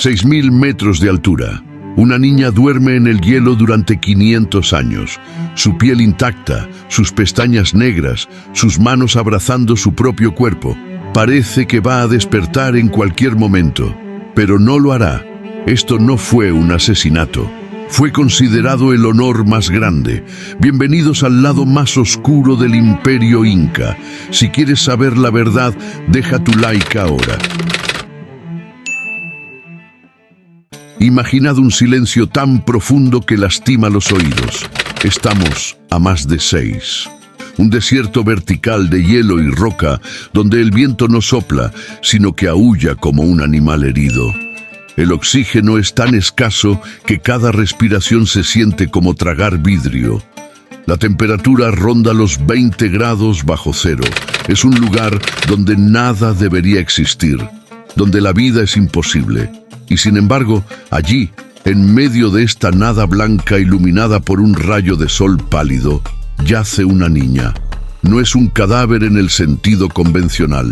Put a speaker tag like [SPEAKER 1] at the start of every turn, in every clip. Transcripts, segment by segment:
[SPEAKER 1] 6.000 metros de altura. Una niña duerme en el hielo durante 500 años, su piel intacta, sus pestañas negras, sus manos abrazando su propio cuerpo. Parece que va a despertar en cualquier momento, pero no lo hará. Esto no fue un asesinato. Fue considerado el honor más grande. Bienvenidos al lado más oscuro del Imperio Inca. Si quieres saber la verdad, deja tu like ahora. Imaginad un silencio tan profundo que lastima los oídos. Estamos a más de 6. Un desierto vertical de hielo y roca, donde el viento no sopla, sino que aúlla como un animal herido. El oxígeno es tan escaso que cada respiración se siente como tragar vidrio. La temperatura ronda los 20 grados bajo cero. Es un lugar donde nada debería existir, donde la vida es imposible. Y sin embargo, allí, en medio de esta nada blanca iluminada por un rayo de sol pálido, yace una niña. No es un cadáver en el sentido convencional.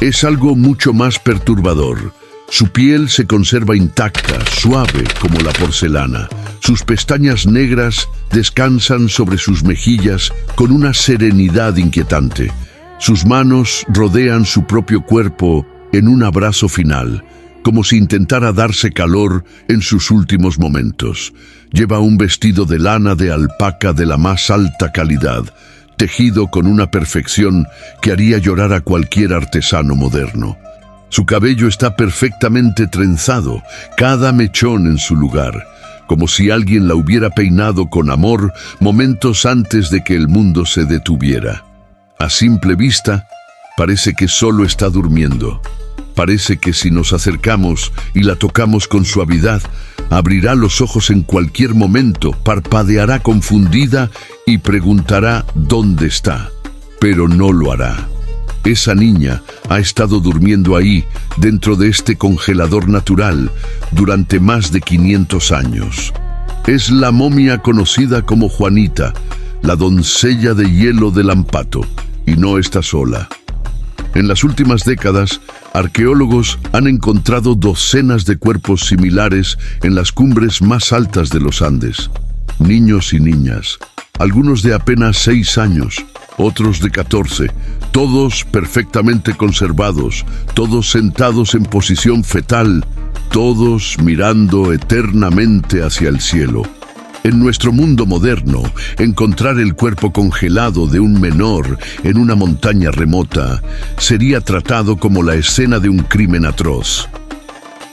[SPEAKER 1] Es algo mucho más perturbador. Su piel se conserva intacta, suave como la porcelana. Sus pestañas negras descansan sobre sus mejillas con una serenidad inquietante. Sus manos rodean su propio cuerpo en un abrazo final, como si intentara darse calor en sus últimos momentos. Lleva un vestido de lana de alpaca de la más alta calidad, tejido con una perfección que haría llorar a cualquier artesano moderno. Su cabello está perfectamente trenzado, cada mechón en su lugar, como si alguien la hubiera peinado con amor momentos antes de que el mundo se detuviera. A simple vista, parece que solo está durmiendo. Parece que si nos acercamos y la tocamos con suavidad, abrirá los ojos en cualquier momento, parpadeará confundida y preguntará dónde está, pero no lo hará. Esa niña ha estado durmiendo ahí, dentro de este congelador natural, durante más de 500 años. Es la momia conocida como Juanita, la doncella de hielo del Ampato, y no está sola. En las últimas décadas, arqueólogos han encontrado docenas de cuerpos similares en las cumbres más altas de los Andes. Niños y niñas, algunos de apenas 6 años, otros de 14, todos perfectamente conservados, todos sentados en posición fetal, todos mirando eternamente hacia el cielo. En nuestro mundo moderno, encontrar el cuerpo congelado de un menor en una montaña remota sería tratado como la escena de un crimen atroz.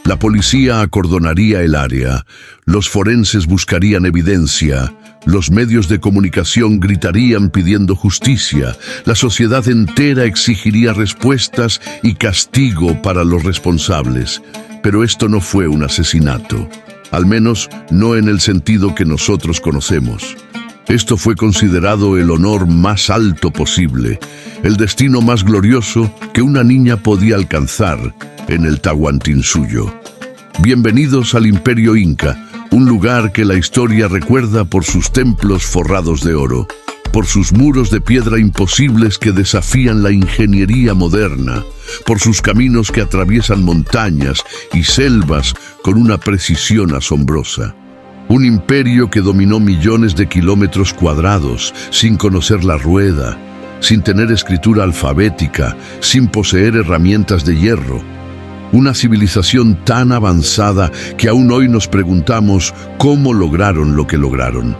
[SPEAKER 1] La policía acordonaría el área, los forenses buscarían evidencia, los medios de comunicación gritarían pidiendo justicia, la sociedad entera exigiría respuestas y castigo para los responsables. Pero esto no fue un asesinato. Al menos no en el sentido que nosotros conocemos. Esto fue considerado el honor más alto posible, el destino más glorioso que una niña podía alcanzar en el Tahuantinsuyo. Bienvenidos al Imperio Inca, un lugar que la historia recuerda por sus templos forrados de oro, por sus muros de piedra imposibles que desafían la ingeniería moderna, por sus caminos que atraviesan montañas y selvas con una precisión asombrosa. Un imperio que dominó millones de kilómetros cuadrados sin conocer la rueda, sin tener escritura alfabética, sin poseer herramientas de hierro. Una civilización tan avanzada que aún hoy nos preguntamos cómo lograron lo que lograron.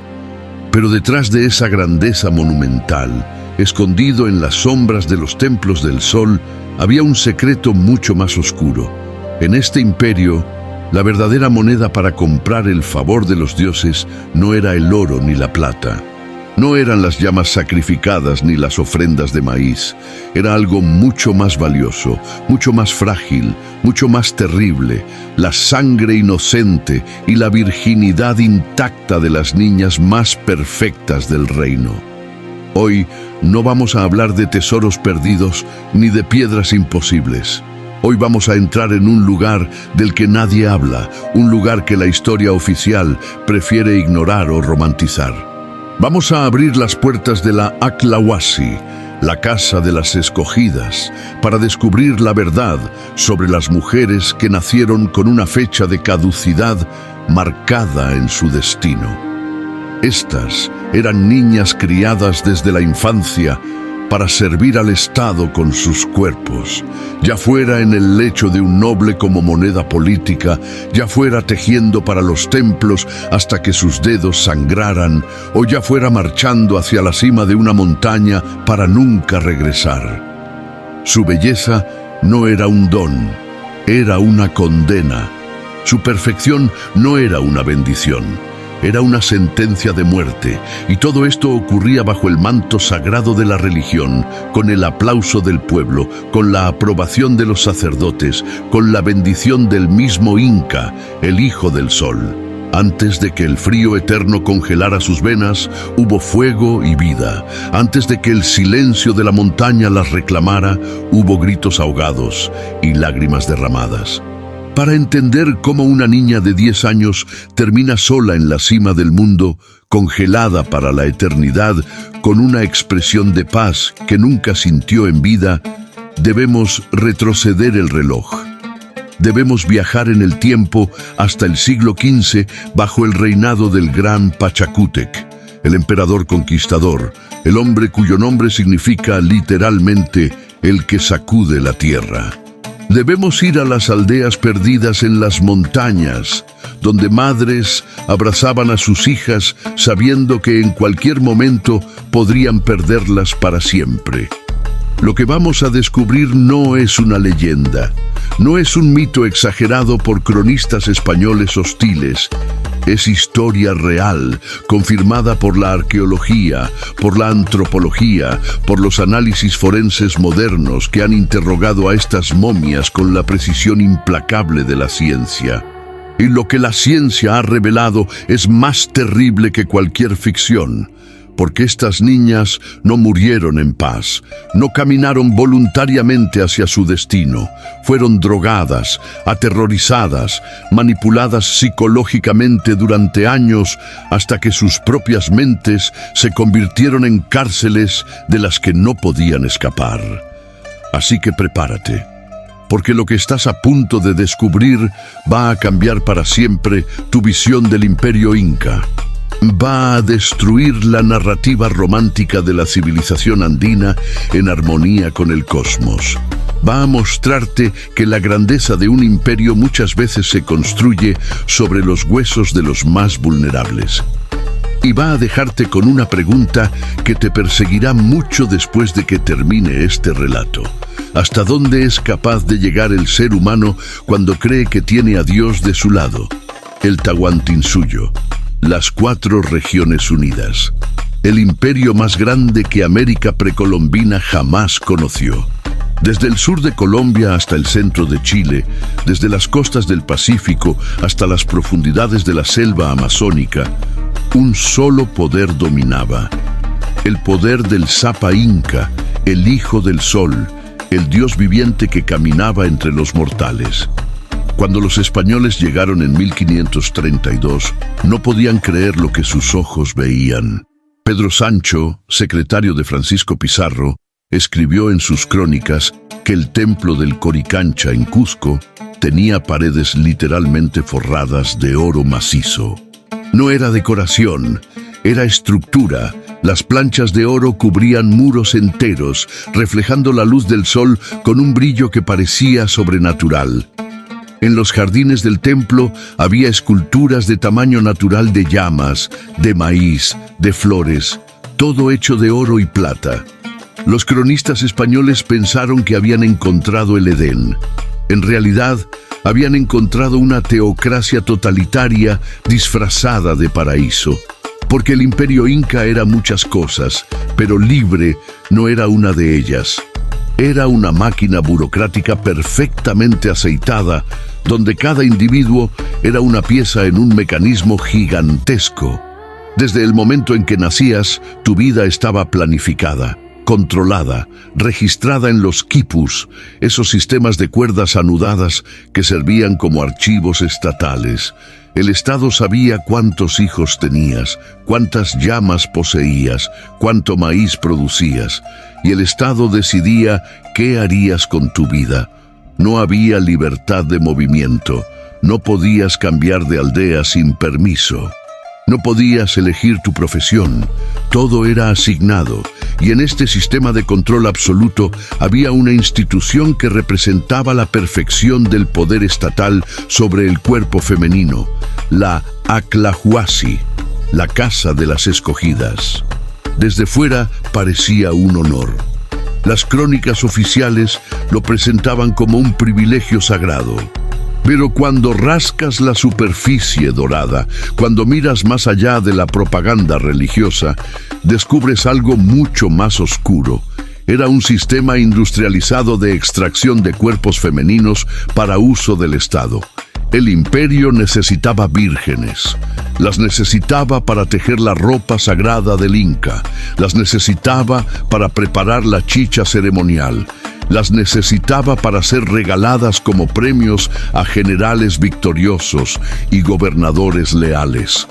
[SPEAKER 1] Pero detrás de esa grandeza monumental, escondido en las sombras de los templos del sol, había un secreto mucho más oscuro. En este imperio, la verdadera moneda para comprar el favor de los dioses no era el oro ni la plata. No eran las llamas sacrificadas ni las ofrendas de maíz. Era algo mucho más valioso, mucho más frágil, mucho más terrible, la sangre inocente y la virginidad intacta de las niñas más perfectas del reino. Hoy no vamos a hablar de tesoros perdidos ni de piedras imposibles. Hoy vamos a entrar en un lugar del que nadie habla, un lugar que la historia oficial prefiere ignorar o romantizar. Vamos a abrir las puertas de la Aclahuasi, la casa de las escogidas, para descubrir la verdad sobre las mujeres que nacieron con una fecha de caducidad marcada en su destino. Estas eran niñas criadas desde la infancia para servir al Estado con sus cuerpos, ya fuera en el lecho de un noble como moneda política, ya fuera tejiendo para los templos hasta que sus dedos sangraran, o ya fuera marchando hacia la cima de una montaña para nunca regresar. Su belleza no era un don, era una condena. Su perfección no era una bendición, era una sentencia de muerte, y todo esto ocurría bajo el manto sagrado de la religión, con el aplauso del pueblo, con la aprobación de los sacerdotes, con la bendición del mismo Inca, el hijo del sol. Antes de que el frío eterno congelara sus venas, hubo fuego y vida. Antes de que el silencio de la montaña las reclamara, hubo gritos ahogados y lágrimas derramadas. Para entender cómo una niña de 10 años termina sola en la cima del mundo, congelada para la eternidad, con una expresión de paz que nunca sintió en vida, debemos retroceder el reloj. Debemos viajar en el tiempo hasta el siglo XV bajo el reinado del gran Pachacútec, el emperador conquistador, el hombre cuyo nombre significa literalmente el que sacude la tierra. Debemos ir a las aldeas perdidas en las montañas, donde madres abrazaban a sus hijas sabiendo que en cualquier momento podrían perderlas para siempre. Lo que vamos a descubrir no es una leyenda, no es un mito exagerado por cronistas españoles hostiles. Es historia real, confirmada por la arqueología, por la antropología, por los análisis forenses modernos que han interrogado a estas momias con la precisión implacable de la ciencia. Y lo que la ciencia ha revelado es más terrible que cualquier ficción, porque estas niñas no murieron en paz, no caminaron voluntariamente hacia su destino, fueron drogadas, aterrorizadas, manipuladas psicológicamente durante años hasta que sus propias mentes se convirtieron en cárceles de las que no podían escapar. Así que prepárate, porque lo que estás a punto de descubrir va a cambiar para siempre tu visión del Imperio Inca. Va a destruir la narrativa romántica de la civilización andina en armonía con el cosmos. Va a mostrarte que la grandeza de un imperio muchas veces se construye sobre los huesos de los más vulnerables. Y va a dejarte con una pregunta que te perseguirá mucho después de que termine este relato. ¿Hasta dónde es capaz de llegar el ser humano cuando cree que tiene a Dios de su lado? El Tahuantinsuyo. Las 4 regiones unidas, el imperio más grande que América precolombina jamás conoció. Desde el sur de Colombia hasta el centro de Chile, desde las costas del Pacífico hasta las profundidades de la selva amazónica, un solo poder dominaba. El poder del Sapa Inca, el hijo del sol, el dios viviente que caminaba entre los mortales. Cuando los españoles llegaron en 1532, no podían creer lo que sus ojos veían. Pedro Sancho, secretario de Francisco Pizarro, escribió en sus crónicas que el templo del Coricancha en Cusco tenía paredes literalmente forradas de oro macizo. No era decoración, era estructura. Las planchas de oro cubrían muros enteros, reflejando la luz del sol con un brillo que parecía sobrenatural. En los jardines del templo había esculturas de tamaño natural de llamas, de maíz, de flores, todo hecho de oro y plata. Los cronistas españoles pensaron que habían encontrado el Edén. En realidad, habían encontrado una teocracia totalitaria disfrazada de paraíso. Porque el imperio inca era muchas cosas, pero libre no era una de ellas. Era una máquina burocrática perfectamente aceitada, donde cada individuo era una pieza en un mecanismo gigantesco. Desde el momento en que nacías, tu vida estaba planificada. controlada, registrada en los quipus, esos sistemas de cuerdas anudadas que servían como archivos estatales. El Estado sabía cuántos hijos tenías, cuántas llamas poseías, cuánto maíz producías, y el Estado decidía qué harías con tu vida. No había libertad de movimiento, no podías cambiar de aldea sin permiso. No podías elegir tu profesión, todo era asignado, y en este sistema de control absoluto había una institución que representaba la perfección del poder estatal sobre el cuerpo femenino, la Aclahuasi, la casa de las escogidas. Desde fuera parecía un honor. Las crónicas oficiales lo presentaban como un privilegio sagrado. Pero cuando rascas la superficie dorada, cuando miras más allá de la propaganda religiosa, descubres algo mucho más oscuro. Era un sistema industrializado de extracción de cuerpos femeninos para uso del Estado. El imperio necesitaba vírgenes. Las necesitaba para tejer la ropa sagrada del Inca. Las necesitaba para preparar la chicha ceremonial. Las necesitaba para ser regaladas como premios a generales victoriosos y gobernadores leales.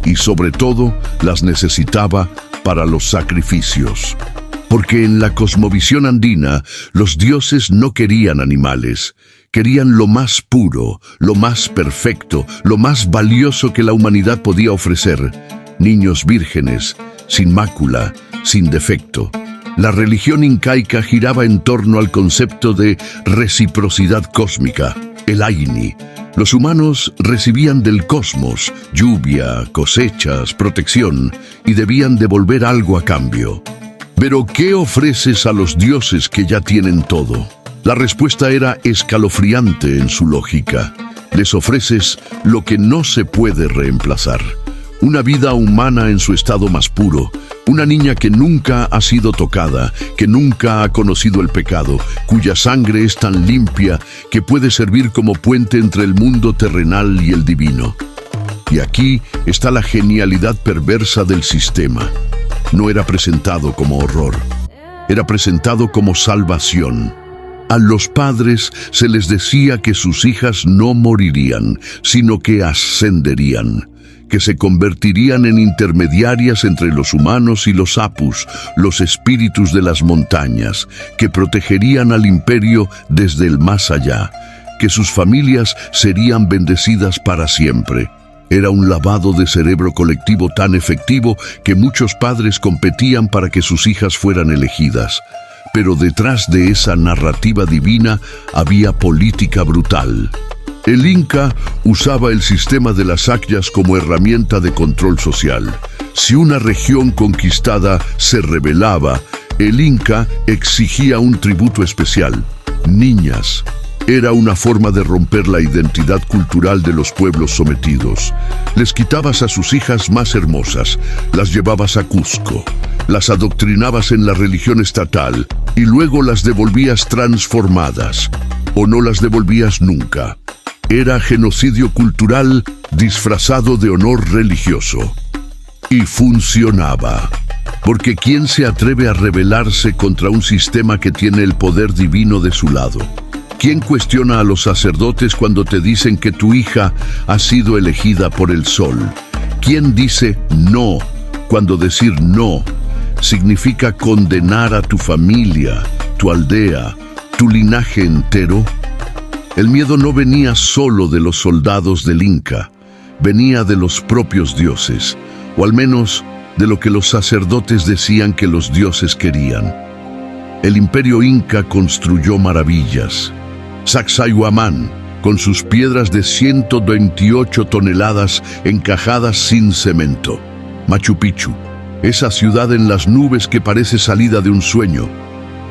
[SPEAKER 1] Y sobre todo, las necesitaba para los sacrificios. Porque en la cosmovisión andina, los dioses no querían animales. Querían lo más puro, lo más perfecto, lo más valioso que la humanidad podía ofrecer. Niños vírgenes, sin mácula, sin defecto. La religión incaica giraba en torno al concepto de reciprocidad cósmica, el Aini. Los humanos recibían del cosmos lluvia, cosechas, protección, y debían devolver algo a cambio. Pero, ¿qué ofreces a los dioses que ya tienen todo? La respuesta era escalofriante en su lógica. Les ofreces lo que no se puede reemplazar. Una vida humana en su estado más puro, una niña que nunca ha sido tocada, que nunca ha conocido el pecado, cuya sangre es tan limpia que puede servir como puente entre el mundo terrenal y el divino. Y aquí está la genialidad perversa del sistema. No era presentado como horror, era presentado como salvación. A los padres se les decía que sus hijas no morirían, sino que ascenderían, que se convertirían en intermediarias entre los humanos y los apus, los espíritus de las montañas, que protegerían al imperio desde el más allá, que sus familias serían bendecidas para siempre. Era un lavado de cerebro colectivo tan efectivo que muchos padres competían para que sus hijas fueran elegidas. Pero detrás de esa narrativa divina había política brutal. El Inca usaba el sistema de las acyas como herramienta de control social. Si una región conquistada se rebelaba, el Inca exigía un tributo especial: niñas. Era una forma de romper la identidad cultural de los pueblos sometidos. Les quitabas a sus hijas más hermosas, las llevabas a Cusco, las adoctrinabas en la religión estatal y luego las devolvías transformadas, o no las devolvías nunca. Era genocidio cultural disfrazado de honor religioso. Y funcionaba. Porque ¿quién se atreve a rebelarse contra un sistema que tiene el poder divino de su lado? ¿Quién cuestiona a los sacerdotes cuando te dicen que tu hija ha sido elegida por el sol? ¿Quién dice no cuando decir no significa condenar a tu familia, tu aldea, tu linaje entero? El miedo no venía solo de los soldados del Inca, venía de los propios dioses, o al menos de lo que los sacerdotes decían que los dioses querían. El imperio Inca construyó maravillas. Sacsayhuamán, con sus piedras de 128 toneladas encajadas sin cemento. Machu Picchu, esa ciudad en las nubes que parece salida de un sueño.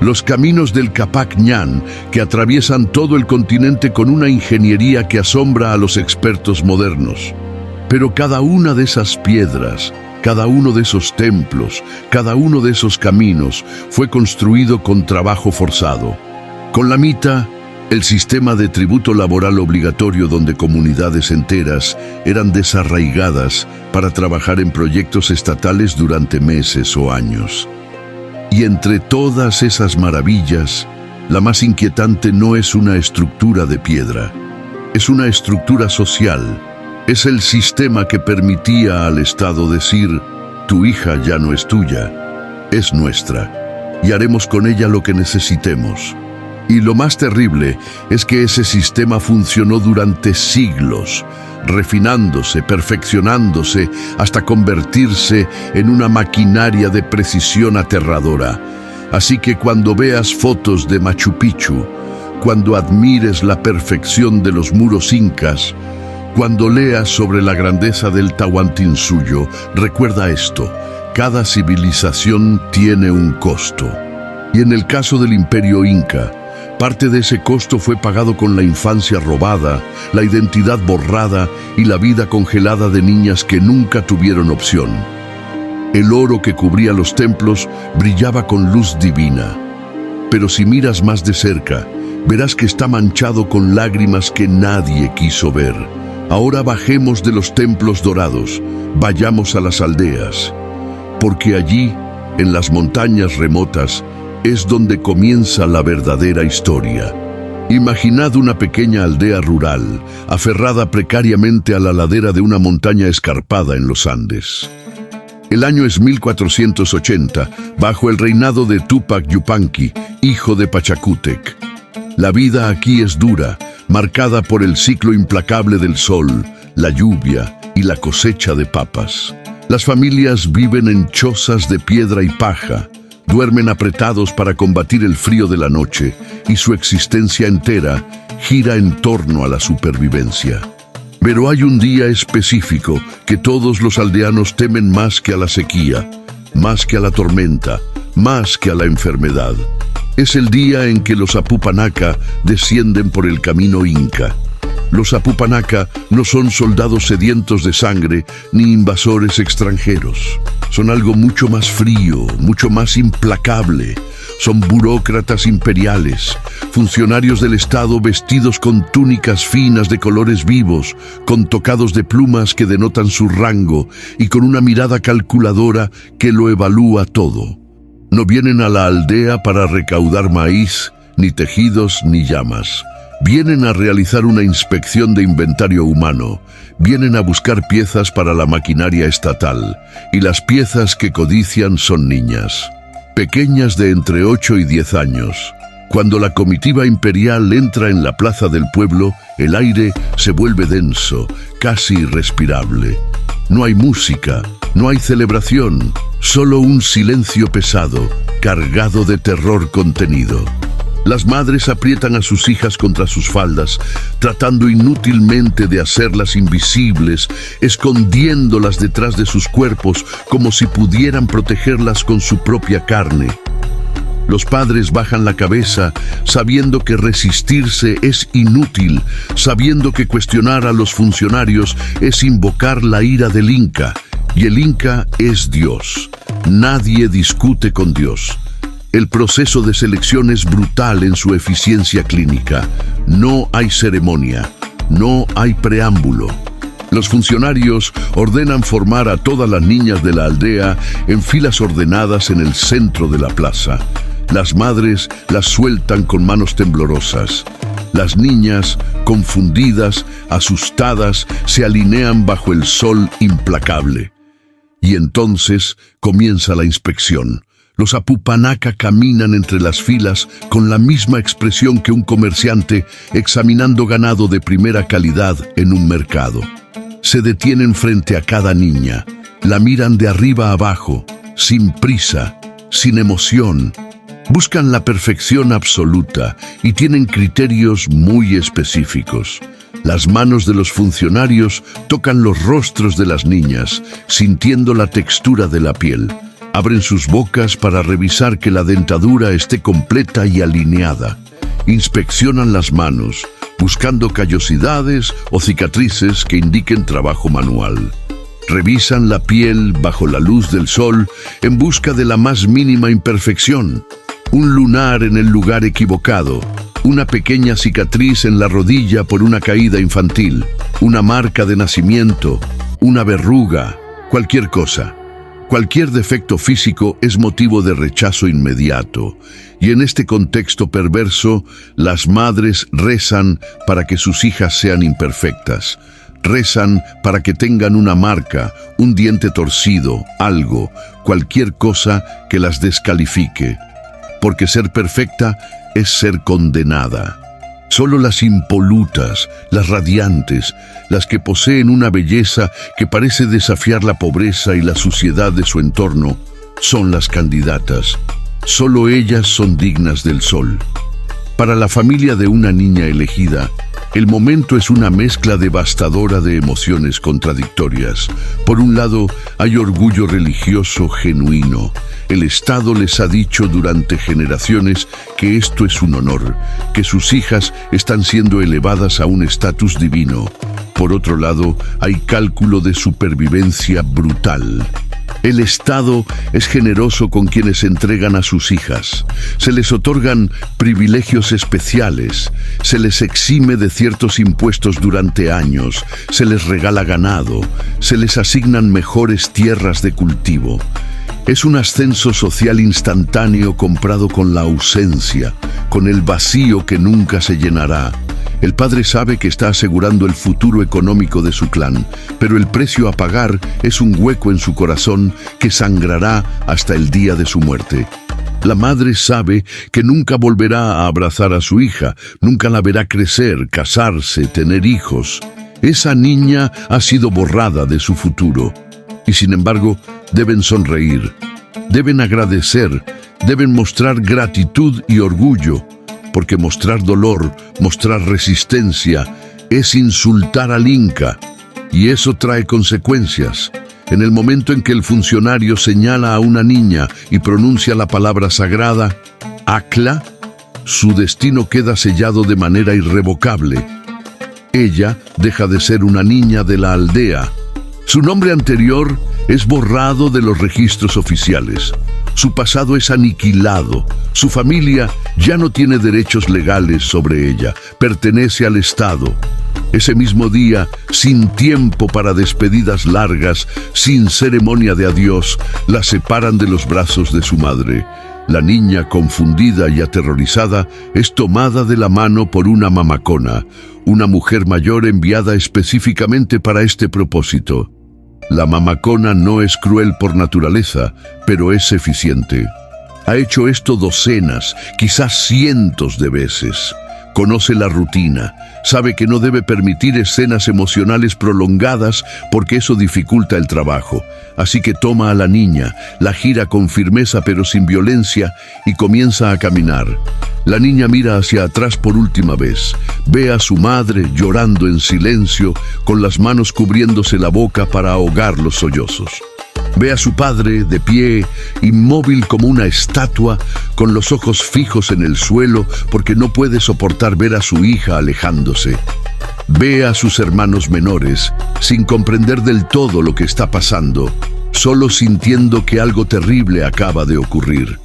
[SPEAKER 1] Los caminos del Capac Ñan, que atraviesan todo el continente con una ingeniería que asombra a los expertos modernos. Pero cada una de esas piedras, cada uno de esos templos, cada uno de esos caminos fue construido con trabajo forzado. Con la mita, el sistema de tributo laboral obligatorio donde comunidades enteras eran desarraigadas para trabajar en proyectos estatales durante meses o años. Y entre todas esas maravillas, la más inquietante no es una estructura de piedra, es una estructura social. Es el sistema que permitía al Estado decir: tu hija ya no es tuya, es nuestra, y haremos con ella lo que necesitemos. Y lo más terrible es que ese sistema funcionó durante siglos, refinándose, perfeccionándose, hasta convertirse en una maquinaria de precisión aterradora. Así que cuando veas fotos de Machu Picchu, cuando admires la perfección de los muros incas, cuando leas sobre la grandeza del Tahuantinsuyo, recuerda esto: cada civilización tiene un costo. Y en el caso del Imperio Inca, parte de ese costo fue pagado con la infancia robada, la identidad borrada y la vida congelada de niñas que nunca tuvieron opción. El oro que cubría los templos brillaba con luz divina. Pero si miras más de cerca, verás que está manchado con lágrimas que nadie quiso ver. Ahora bajemos de los templos dorados, vayamos a las aldeas, porque allí, en las montañas remotas, es donde comienza la verdadera historia. Imaginad una pequeña aldea rural, aferrada precariamente a la ladera de una montaña escarpada en los Andes. El año es 1480, bajo el reinado de Túpac Yupanqui, hijo de Pachacútec. La vida aquí es dura, marcada por el ciclo implacable del sol, la lluvia y la cosecha de papas. Las familias viven en chozas de piedra y paja, duermen apretados para combatir el frío de la noche, y su existencia entera gira en torno a la supervivencia. Pero hay un día específico que todos los aldeanos temen más que a la sequía, más que a la tormenta, más que a la enfermedad. Es el día en que los Apupanaka descienden por el camino inca. Los Apupanaka no son soldados sedientos de sangre ni invasores extranjeros. Son algo mucho más frío, mucho más implacable. Son burócratas imperiales, funcionarios del Estado vestidos con túnicas finas de colores vivos, con tocados de plumas que denotan su rango y con una mirada calculadora que lo evalúa todo. No vienen a la aldea para recaudar maíz, ni tejidos, ni llamas. Vienen a realizar una inspección de inventario humano. Vienen a buscar piezas para la maquinaria estatal. Y las piezas que codician son niñas, pequeñas de entre 8 y 10 años. Cuando la comitiva imperial entra en la plaza del pueblo, el aire se vuelve denso, casi irrespirable. No hay música, no hay celebración, solo un silencio pesado, cargado de terror contenido. Las madres aprietan a sus hijas contra sus faldas, tratando inútilmente de hacerlas invisibles, escondiéndolas detrás de sus cuerpos como si pudieran protegerlas con su propia carne. Los padres bajan la cabeza, sabiendo que resistirse es inútil, sabiendo que cuestionar a los funcionarios es invocar la ira del Inca, y el Inca es Dios. Nadie discute con Dios. El proceso de selección es brutal en su eficiencia clínica. No hay ceremonia, no hay preámbulo. Los funcionarios ordenan formar a todas las niñas de la aldea en filas ordenadas en el centro de la plaza. Las madres las sueltan con manos temblorosas. Las niñas, confundidas, asustadas, se alinean bajo el sol implacable. Y entonces comienza la inspección. Los Apupanaka caminan entre las filas con la misma expresión que un comerciante examinando ganado de primera calidad en un mercado. Se detienen frente a cada niña, la miran de arriba a abajo, sin prisa, sin emoción. Buscan la perfección absoluta y tienen criterios muy específicos. Las manos de los funcionarios tocan los rostros de las niñas, sintiendo la textura de la piel. Abren sus bocas para revisar que la dentadura esté completa y alineada. Inspeccionan las manos, buscando callosidades o cicatrices que indiquen trabajo manual. Revisan la piel bajo la luz del sol en busca de la más mínima imperfección. Un lunar en el lugar equivocado, una pequeña cicatriz en la rodilla por una caída infantil, una marca de nacimiento, una verruga, cualquier cosa. Cualquier defecto físico es motivo de rechazo inmediato, y en este contexto perverso, las madres rezan para que sus hijas sean imperfectas. Rezan para que tengan una marca, un diente torcido, algo, cualquier cosa que las descalifique. Porque ser perfecta es ser condenada. Solo las impolutas, las radiantes, las que poseen una belleza que parece desafiar la pobreza y la suciedad de su entorno, son las candidatas. Solo ellas son dignas del sol. Para la familia de una niña elegida, el momento es una mezcla devastadora de emociones contradictorias. Por un lado, hay orgullo religioso genuino. El Estado les ha dicho durante generaciones que esto es un honor, que sus hijas están siendo elevadas a un estatus divino. Por otro lado, hay cálculo de supervivencia brutal. El Estado es generoso con quienes entregan a sus hijas. Se les otorgan privilegios especiales, se les exime de ciertos impuestos durante años, se les regala ganado, se les asignan mejores tierras de cultivo. Es un ascenso social instantáneo comprado con la ausencia, con el vacío que nunca se llenará. El padre sabe que está asegurando el futuro económico de su clan, pero el precio a pagar es un hueco en su corazón que sangrará hasta el día de su muerte. La madre sabe que nunca volverá a abrazar a su hija, nunca la verá crecer, casarse, tener hijos. Esa niña ha sido borrada de su futuro. Y sin embargo, deben sonreír, deben agradecer, deben mostrar gratitud y orgullo, porque mostrar dolor, mostrar resistencia, es insultar al Inca, y eso trae consecuencias. En el momento en que el funcionario señala a una niña y pronuncia la palabra sagrada, Acla, su destino queda sellado de manera irrevocable. Ella deja de ser una niña de la aldea. Su nombre anterior es borrado de los registros oficiales. Su pasado es aniquilado. Su familia ya no tiene derechos legales sobre ella. Pertenece al Estado. Ese mismo día, sin tiempo para despedidas largas, sin ceremonia de adiós, la separan de los brazos de su madre. La niña, confundida y aterrorizada, es tomada de la mano por una mamacona, una mujer mayor enviada específicamente para este propósito. La mamacona no es cruel por naturaleza, pero es eficiente. Ha hecho esto docenas, quizás cientos de veces. Conoce la rutina, sabe que no debe permitir escenas emocionales prolongadas porque eso dificulta el trabajo. Así que toma a la niña, la gira con firmeza pero sin violencia y comienza a caminar. La niña mira hacia atrás por última vez. Ve a su madre llorando en silencio, con las manos cubriéndose la boca para ahogar los sollozos. Ve a su padre de pie, inmóvil como una estatua, con los ojos fijos en el suelo porque no puede soportar ver a su hija alejándose. Ve a sus hermanos menores, sin comprender del todo lo que está pasando, solo sintiendo que algo terrible acaba de ocurrir.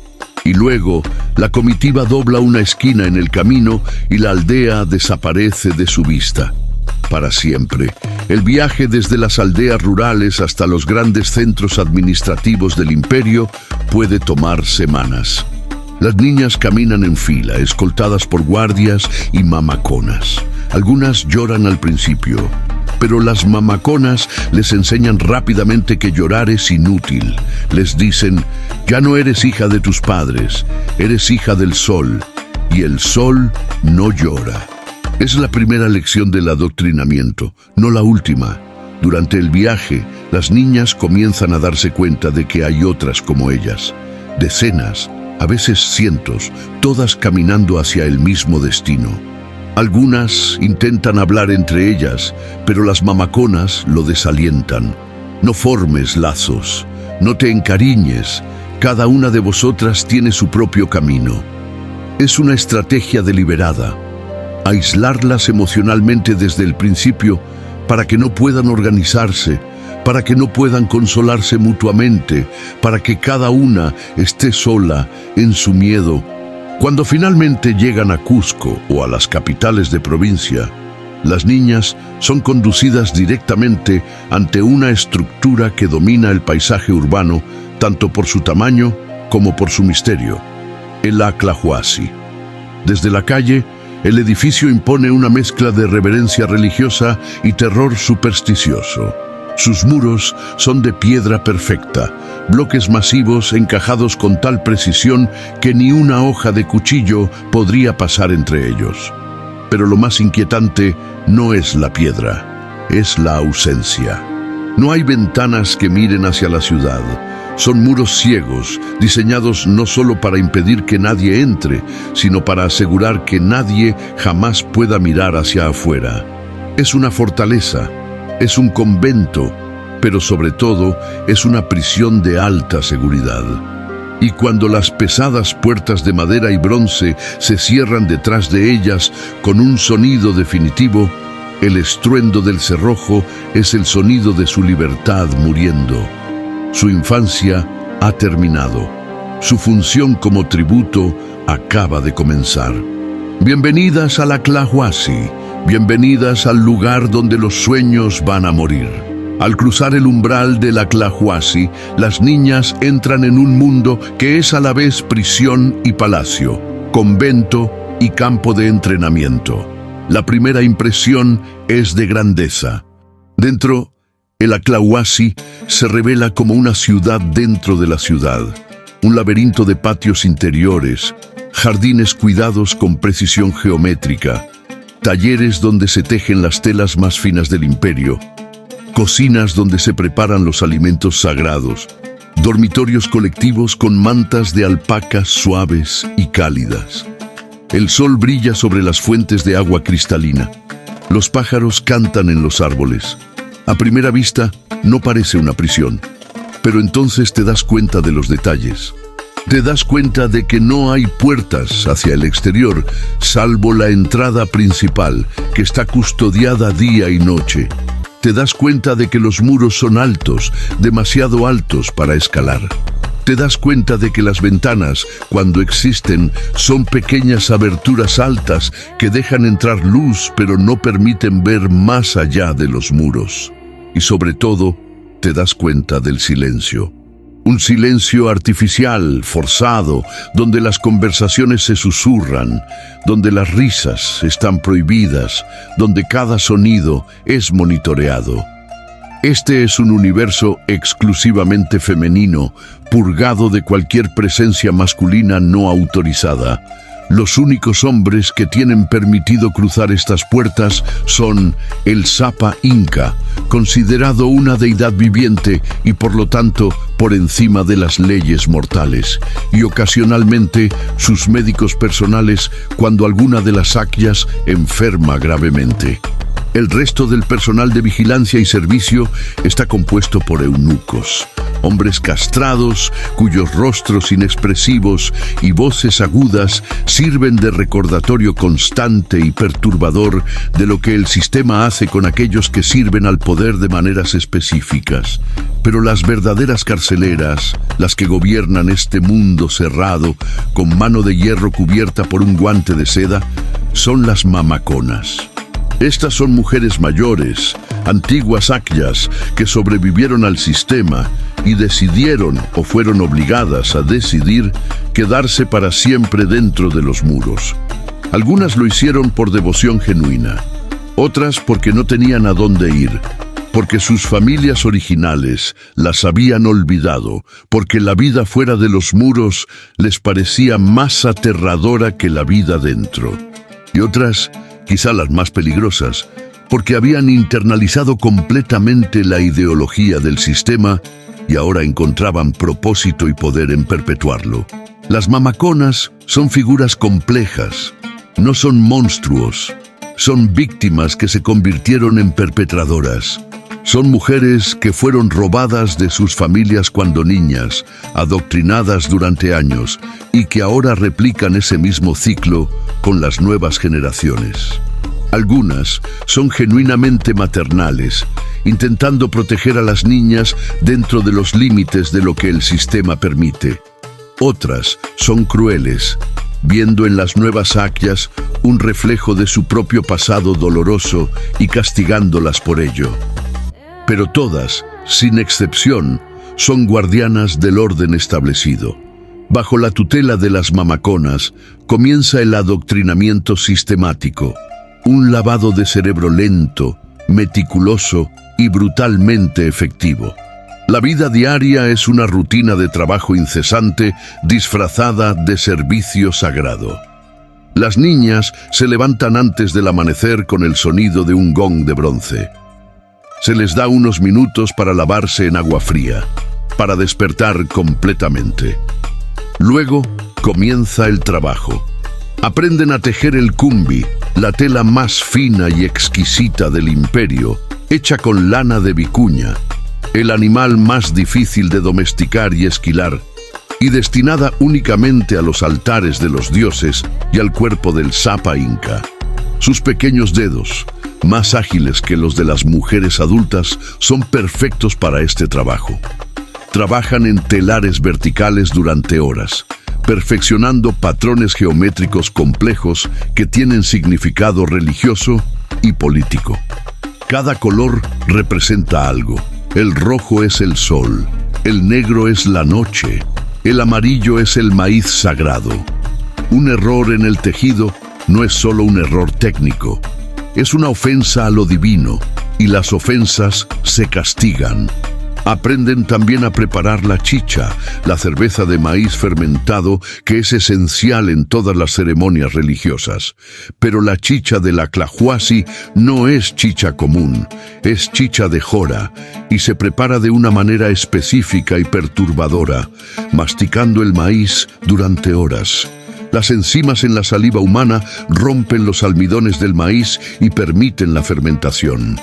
[SPEAKER 1] Y luego, la comitiva dobla una esquina en el camino y la aldea desaparece de su vista. Para siempre. El viaje desde las aldeas rurales hasta los grandes centros administrativos del imperio puede tomar semanas. Las niñas caminan en fila, escoltadas por guardias y mamaconas. Algunas lloran al principio, pero las mamaconas les enseñan rápidamente que llorar es inútil. Les dicen, ya no eres hija de tus padres, eres hija del sol, y el sol no llora. Es la primera lección del adoctrinamiento, no la última. Durante el viaje, las niñas comienzan a darse cuenta de que hay otras como ellas. Decenas, a veces cientos, todas caminando hacia el mismo destino. Algunas intentan hablar entre ellas, pero las mamaconas lo desalientan. No formes lazos, no te encariñes, cada una de vosotras tiene su propio camino. Es una estrategia deliberada. Aislarlas emocionalmente desde el principio para que no puedan organizarse, para que no puedan consolarse mutuamente, para que cada una esté sola en su miedo. Cuando finalmente llegan a Cusco o a las capitales de provincia, Las niñas son conducidas directamente ante una estructura que domina el paisaje urbano, tanto por su tamaño como por su misterio, el Aclahuasi. Desde la calle, el edificio impone una mezcla de reverencia religiosa y terror supersticioso. Sus muros son de piedra perfecta, bloques masivos encajados con tal precisión que ni una hoja de cuchillo podría pasar entre ellos. Pero lo más inquietante no es la piedra, es la ausencia. No hay ventanas que miren hacia la ciudad. Son muros ciegos, diseñados no solo para impedir que nadie entre, sino para asegurar que nadie jamás pueda mirar hacia afuera. Es una fortaleza, es un convento, pero sobre todo es una prisión de alta seguridad. Y cuando las pesadas puertas de madera y bronce se cierran detrás de ellas con un sonido definitivo, el estruendo del cerrojo es el sonido de su libertad muriendo. Su infancia ha terminado. Su función como tributo acaba de comenzar. Bienvenidas a la Aclahuasi. Bienvenidas al lugar donde los sueños van a morir. Al cruzar el umbral de la Aclahuasi, las niñas entran en un mundo que es a la vez prisión y palacio, convento y campo de entrenamiento. La primera impresión es de grandeza. Dentro, el Aclahuasi se revela como una ciudad dentro de la ciudad, un laberinto de patios interiores, jardines cuidados con precisión geométrica, talleres donde se tejen las telas más finas del imperio, cocinas donde se preparan los alimentos sagrados, dormitorios colectivos con mantas de alpacas suaves y cálidas. El sol brilla sobre las fuentes de agua cristalina. Los pájaros cantan en los árboles. A primera vista, no parece una prisión, pero entonces te das cuenta de los detalles. Te das cuenta de que no hay puertas hacia el exterior, salvo la entrada principal, que está custodiada día y noche. Te das cuenta de que los muros son altos, demasiado altos para escalar. Te das cuenta de que las ventanas, cuando existen, son pequeñas aberturas altas que dejan entrar luz pero no permiten ver más allá de los muros. Y sobre todo, te das cuenta del silencio. Un silencio artificial, forzado, donde las conversaciones se susurran, donde las risas están prohibidas, donde cada sonido es monitoreado. Este es un universo exclusivamente femenino, purgado de cualquier presencia masculina no autorizada. Los únicos hombres que tienen permitido cruzar estas puertas son el Sapa Inca, considerado una deidad viviente y por lo tanto por encima de las leyes mortales, y ocasionalmente sus médicos personales cuando alguna de las akyas enferma gravemente. El resto del personal de vigilancia y servicio está compuesto por eunucos, hombres castrados cuyos rostros inexpresivos y voces agudas sirven de recordatorio constante y perturbador de lo que el sistema hace con aquellos que sirven al poder de maneras específicas. Pero las verdaderas carceleras, las que gobiernan este mundo cerrado, con mano de hierro cubierta por un guante de seda, son las mamaconas. Estas son mujeres mayores, antiguas akyas, que sobrevivieron al sistema y decidieron, o fueron obligadas a decidir, quedarse para siempre dentro de los muros. Algunas lo hicieron por devoción genuina, otras porque no tenían a dónde ir, porque sus familias originales las habían olvidado, porque la vida fuera de los muros les parecía más aterradora que la vida dentro. Y otras, quizá las más peligrosas, porque habían internalizado completamente la ideología del sistema y ahora encontraban propósito y poder en perpetuarlo. Las mamaconas son figuras complejas, no son monstruos, son víctimas que se convirtieron en perpetradoras. Son mujeres que fueron robadas de sus familias cuando niñas, adoctrinadas durante años, y que ahora replican ese mismo ciclo con las nuevas generaciones. Algunas son genuinamente maternales, intentando proteger a las niñas dentro de los límites de lo que el sistema permite. Otras son crueles, viendo en las nuevas Akyas un reflejo de su propio pasado doloroso y castigándolas por ello. Pero todas, sin excepción, son guardianas del orden establecido. Bajo la tutela de las mamaconas comienza el adoctrinamiento sistemático, un lavado de cerebro lento, meticuloso y brutalmente efectivo. La vida diaria es una rutina de trabajo incesante disfrazada de servicio sagrado. Las niñas se levantan antes del amanecer con el sonido de un gong de bronce. Se les da unos minutos para lavarse en agua fría, para despertar completamente. Luego comienza el trabajo. Aprenden a tejer el kumbi, la tela más fina y exquisita del imperio, hecha con lana de vicuña, el animal más difícil de domesticar y esquilar, y destinada únicamente a los altares de los dioses y al cuerpo del Sapa Inca. Sus pequeños dedos, más ágiles que los de las mujeres adultas, son perfectos para este trabajo. Trabajan en telares verticales durante horas, perfeccionando patrones geométricos complejos que tienen significado religioso y político. Cada color representa algo. El rojo es el sol, el negro es la noche, el amarillo es el maíz sagrado. Un error en el tejido no es solo un error técnico, es una ofensa a lo divino, y las ofensas se castigan. Aprenden también a preparar la chicha, la cerveza de maíz fermentado que es esencial en todas las ceremonias religiosas. Pero la chicha de la Tlahuasi no es chicha común, es chicha de jora y se prepara de una manera específica y perturbadora, masticando el maíz durante horas. Las enzimas en la saliva humana rompen los almidones del maíz y permiten la fermentación.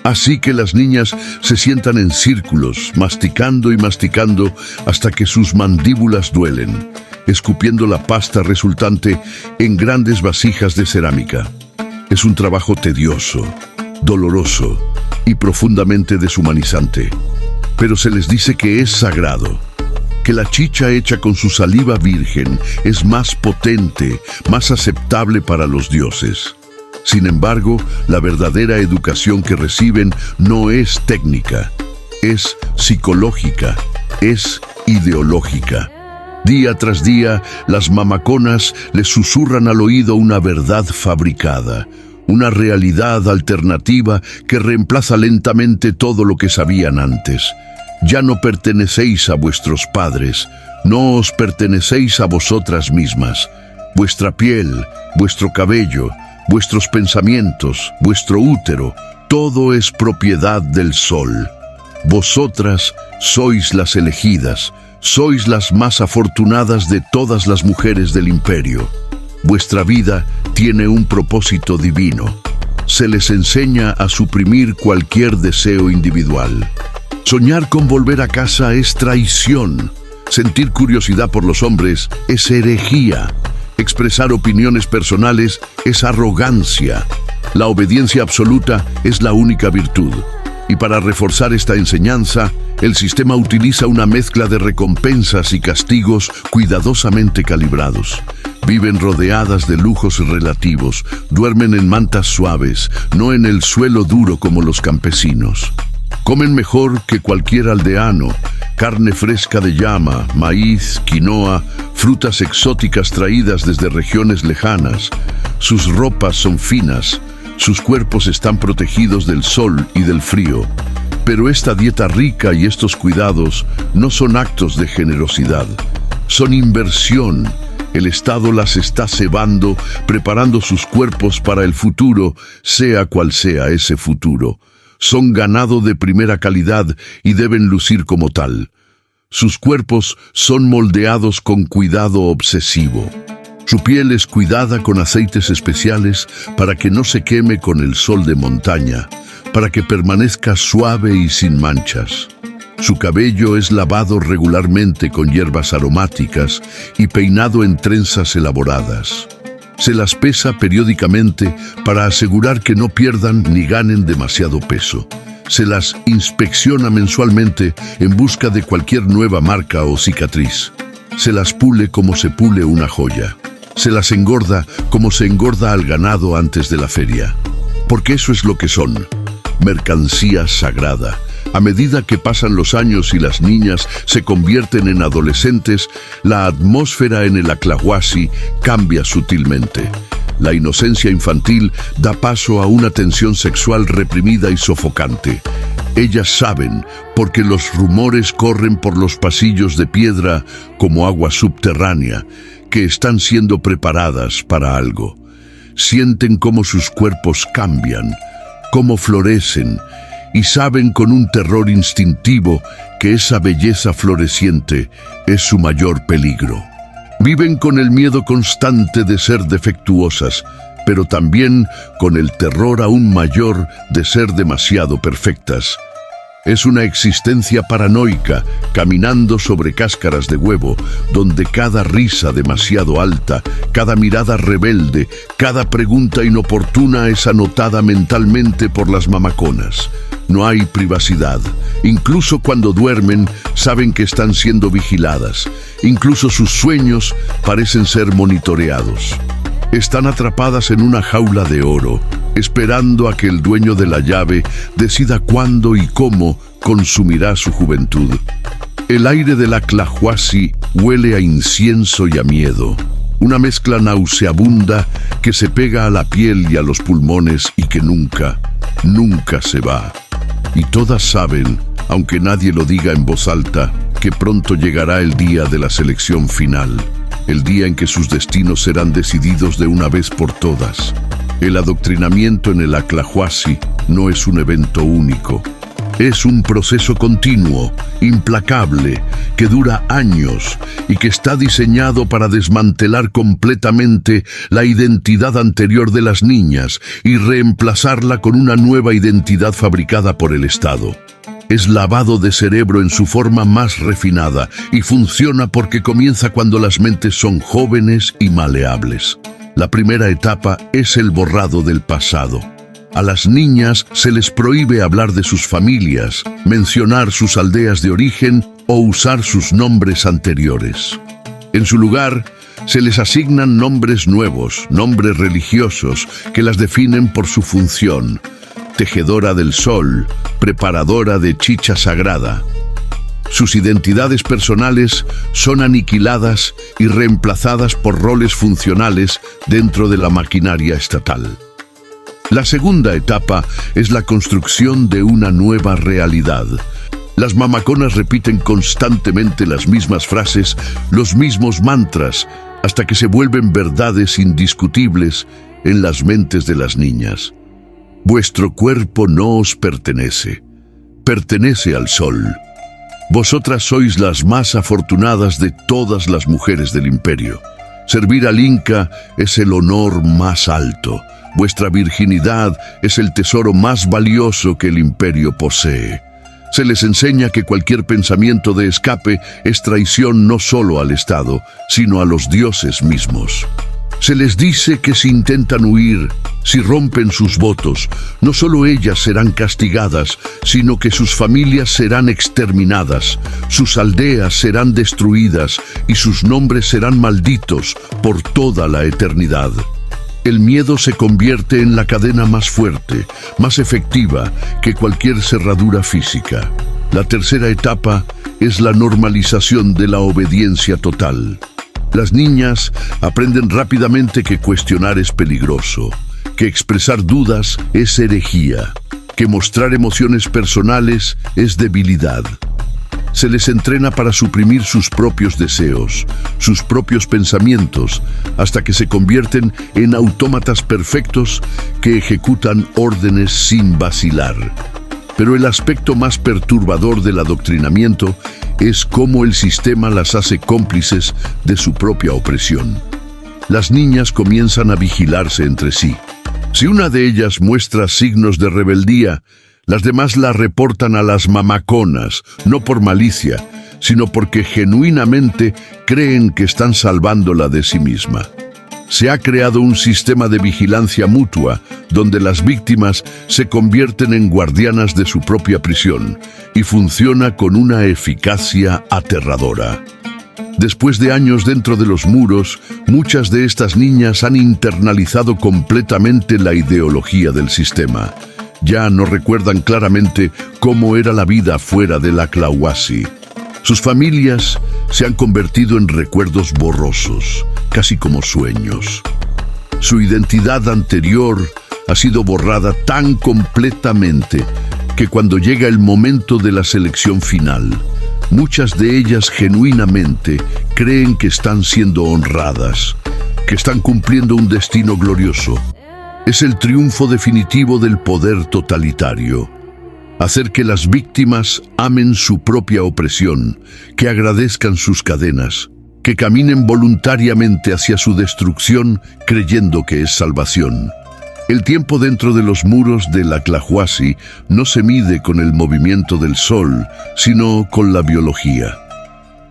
[SPEAKER 1] Así que las niñas se sientan en círculos, masticando y masticando hasta que sus mandíbulas duelen, escupiendo la pasta resultante en grandes vasijas de cerámica. Es un trabajo tedioso, doloroso y profundamente deshumanizante. Pero se les dice que es sagrado, que la chicha hecha con su saliva virgen es más potente, más aceptable para los dioses. Sin embargo, la verdadera educación que reciben no es técnica, es psicológica, es ideológica. Día tras día, las mamaconas les susurran al oído una verdad fabricada, una realidad alternativa que reemplaza lentamente todo lo que sabían antes. Ya no pertenecéis a vuestros padres, no os pertenecéis a vosotras mismas. Vuestra piel, vuestro cabello, vuestros pensamientos, vuestro útero, todo es propiedad del sol. Vosotras sois las elegidas, sois las más afortunadas de todas las mujeres del imperio. Vuestra vida tiene un propósito divino. Se les enseña a suprimir cualquier deseo individual. Soñar con volver a casa es traición. Sentir curiosidad por los hombres es herejía. Expresar opiniones personales es arrogancia. La obediencia absoluta es la única virtud. Y para reforzar esta enseñanza, el sistema utiliza una mezcla de recompensas y castigos cuidadosamente calibrados. Viven rodeadas de lujos relativos, duermen en mantas suaves, no en el suelo duro como los campesinos. Comen mejor que cualquier aldeano, carne fresca de llama, maíz, quinoa, frutas exóticas traídas desde regiones lejanas. Sus ropas son finas, sus cuerpos están protegidos del sol y del frío. Pero esta dieta rica y estos cuidados no son actos de generosidad, son inversión. El Estado las está cebando, preparando sus cuerpos para el futuro, sea cual sea ese futuro. Son ganado de primera calidad y deben lucir como tal. Sus cuerpos son moldeados con cuidado obsesivo. Su piel es cuidada con aceites especiales para que no se queme con el sol de montaña, para que permanezca suave y sin manchas. Su cabello es lavado regularmente con hierbas aromáticas y peinado en trenzas elaboradas. Se las pesa periódicamente para asegurar que no pierdan ni ganen demasiado peso. Se las inspecciona mensualmente en busca de cualquier nueva marca o cicatriz. Se las pule como se pule una joya. Se las engorda como se engorda al ganado antes de la feria. Porque eso es lo que son, mercancía sagrada. A medida que pasan los años y las niñas se convierten en adolescentes, la atmósfera en el Aclahuasi cambia sutilmente. La inocencia infantil da paso a una tensión sexual reprimida y sofocante. Ellas saben, porque los rumores corren por los pasillos de piedra como agua subterránea, que están siendo preparadas para algo. Sienten cómo sus cuerpos cambian, cómo florecen, y saben con un terror instintivo que esa belleza floreciente es su mayor peligro. Viven con el miedo constante de ser defectuosas, pero también con el terror aún mayor de ser demasiado perfectas. Es una existencia paranoica, caminando sobre cáscaras de huevo, donde cada risa demasiado alta, cada mirada rebelde, cada pregunta inoportuna es anotada mentalmente por las mamaconas. No hay privacidad. Incluso cuando duermen, saben que están siendo vigiladas. Incluso sus sueños parecen ser monitoreados. Están atrapadas en una jaula de oro, esperando a que el dueño de la llave decida cuándo y cómo consumirá su juventud. El aire del Aclahuasi huele a incienso y a miedo, una mezcla nauseabunda que se pega a la piel y a los pulmones y que nunca se va. Y todas saben, aunque nadie lo diga en voz alta, que pronto llegará el día de la selección final, el día en que sus destinos serán decididos de una vez por todas. El adoctrinamiento en el Aclahuasi no es un evento único. Es un proceso continuo, implacable, que dura años y que está diseñado para desmantelar completamente la identidad anterior de las niñas y reemplazarla con una nueva identidad fabricada por el Estado. Es lavado de cerebro en su forma más refinada y funciona porque comienza cuando las mentes son jóvenes y maleables. La primera etapa es el borrado del pasado. A las niñas se les prohíbe hablar de sus familias, mencionar sus aldeas de origen o usar sus nombres anteriores. En su lugar, se les asignan nombres nuevos, nombres religiosos, que las definen por su función: tejedora del sol, preparadora de chicha sagrada. Sus identidades personales son aniquiladas y reemplazadas por roles funcionales dentro de la maquinaria estatal. La segunda etapa es la construcción de una nueva realidad. Las mamaconas repiten constantemente las mismas frases, los mismos mantras, hasta que se vuelven verdades indiscutibles en las mentes de las niñas. Vuestro cuerpo no os pertenece, pertenece al sol. Vosotras sois las más afortunadas de todas las mujeres del imperio. Servir al Inca es el honor más alto. Vuestra virginidad es el tesoro más valioso que el imperio posee. Se les enseña que cualquier pensamiento de escape es traición no solo al Estado, sino a los dioses mismos. Se les dice que si intentan huir, si rompen sus votos, no solo ellas serán castigadas, sino que sus familias serán exterminadas, sus aldeas serán destruidas y sus nombres serán malditos por toda la eternidad. El miedo se convierte en la cadena más fuerte, más efectiva que cualquier cerradura física. La tercera etapa es la normalización de la obediencia total. Las niñas aprenden rápidamente que cuestionar es peligroso, que expresar dudas es herejía, que mostrar emociones personales es debilidad. Se les entrena para suprimir sus propios deseos, sus propios pensamientos, hasta que se convierten en autómatas perfectos que ejecutan órdenes sin vacilar. Pero el aspecto más perturbador del adoctrinamiento es cómo el sistema las hace cómplices de su propia opresión. Las niñas comienzan a vigilarse entre sí. Si una de ellas muestra signos de rebeldía, las demás la reportan a las mamaconas, no por malicia, sino porque genuinamente creen que están salvándola de sí misma. Se ha creado un sistema de vigilancia mutua, donde las víctimas se convierten en guardianas de su propia prisión, y funciona con una eficacia aterradora. Después de años dentro de los muros, muchas de estas niñas han internalizado completamente la ideología del sistema. Ya no recuerdan claramente cómo era la vida fuera de la Clawasi. Sus familias se han convertido en recuerdos borrosos, casi como sueños. Su identidad anterior ha sido borrada tan completamente que cuando llega el momento de la selección final, muchas de ellas genuinamente creen que están siendo honradas, que están cumpliendo un destino glorioso. Es el triunfo definitivo del poder totalitario. Hacer que las víctimas amen su propia opresión, que agradezcan sus cadenas, que caminen voluntariamente hacia su destrucción creyendo que es salvación. El tiempo dentro de los muros de la Clawasi no se mide con el movimiento del sol, sino con la biología.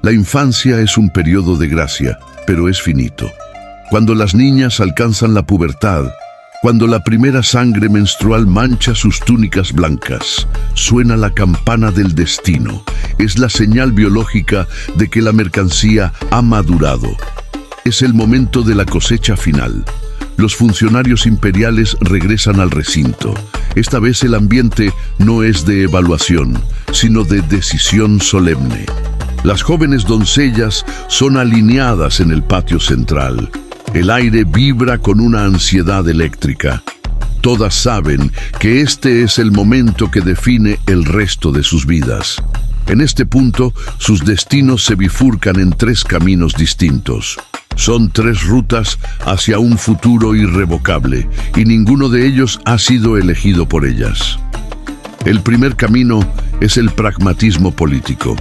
[SPEAKER 1] La infancia es un periodo de gracia, pero es finito. Cuando las niñas alcanzan la pubertad, cuando la primera sangre menstrual mancha sus túnicas blancas, suena la campana del destino. Es la señal biológica de que la mercancía ha madurado. Es el momento de la cosecha final. Los funcionarios imperiales regresan al recinto. Esta vez el ambiente no es de evaluación, sino de decisión solemne. Las jóvenes doncellas son alineadas en el patio central. El aire vibra con una ansiedad eléctrica. Todas saben que este es el momento que define el resto de sus vidas. En este punto, sus destinos se bifurcan en 3 caminos distintos. Son 3 rutas hacia un futuro irrevocable, y ninguno de ellos ha sido elegido por ellas. El primer camino es el pragmatismo político.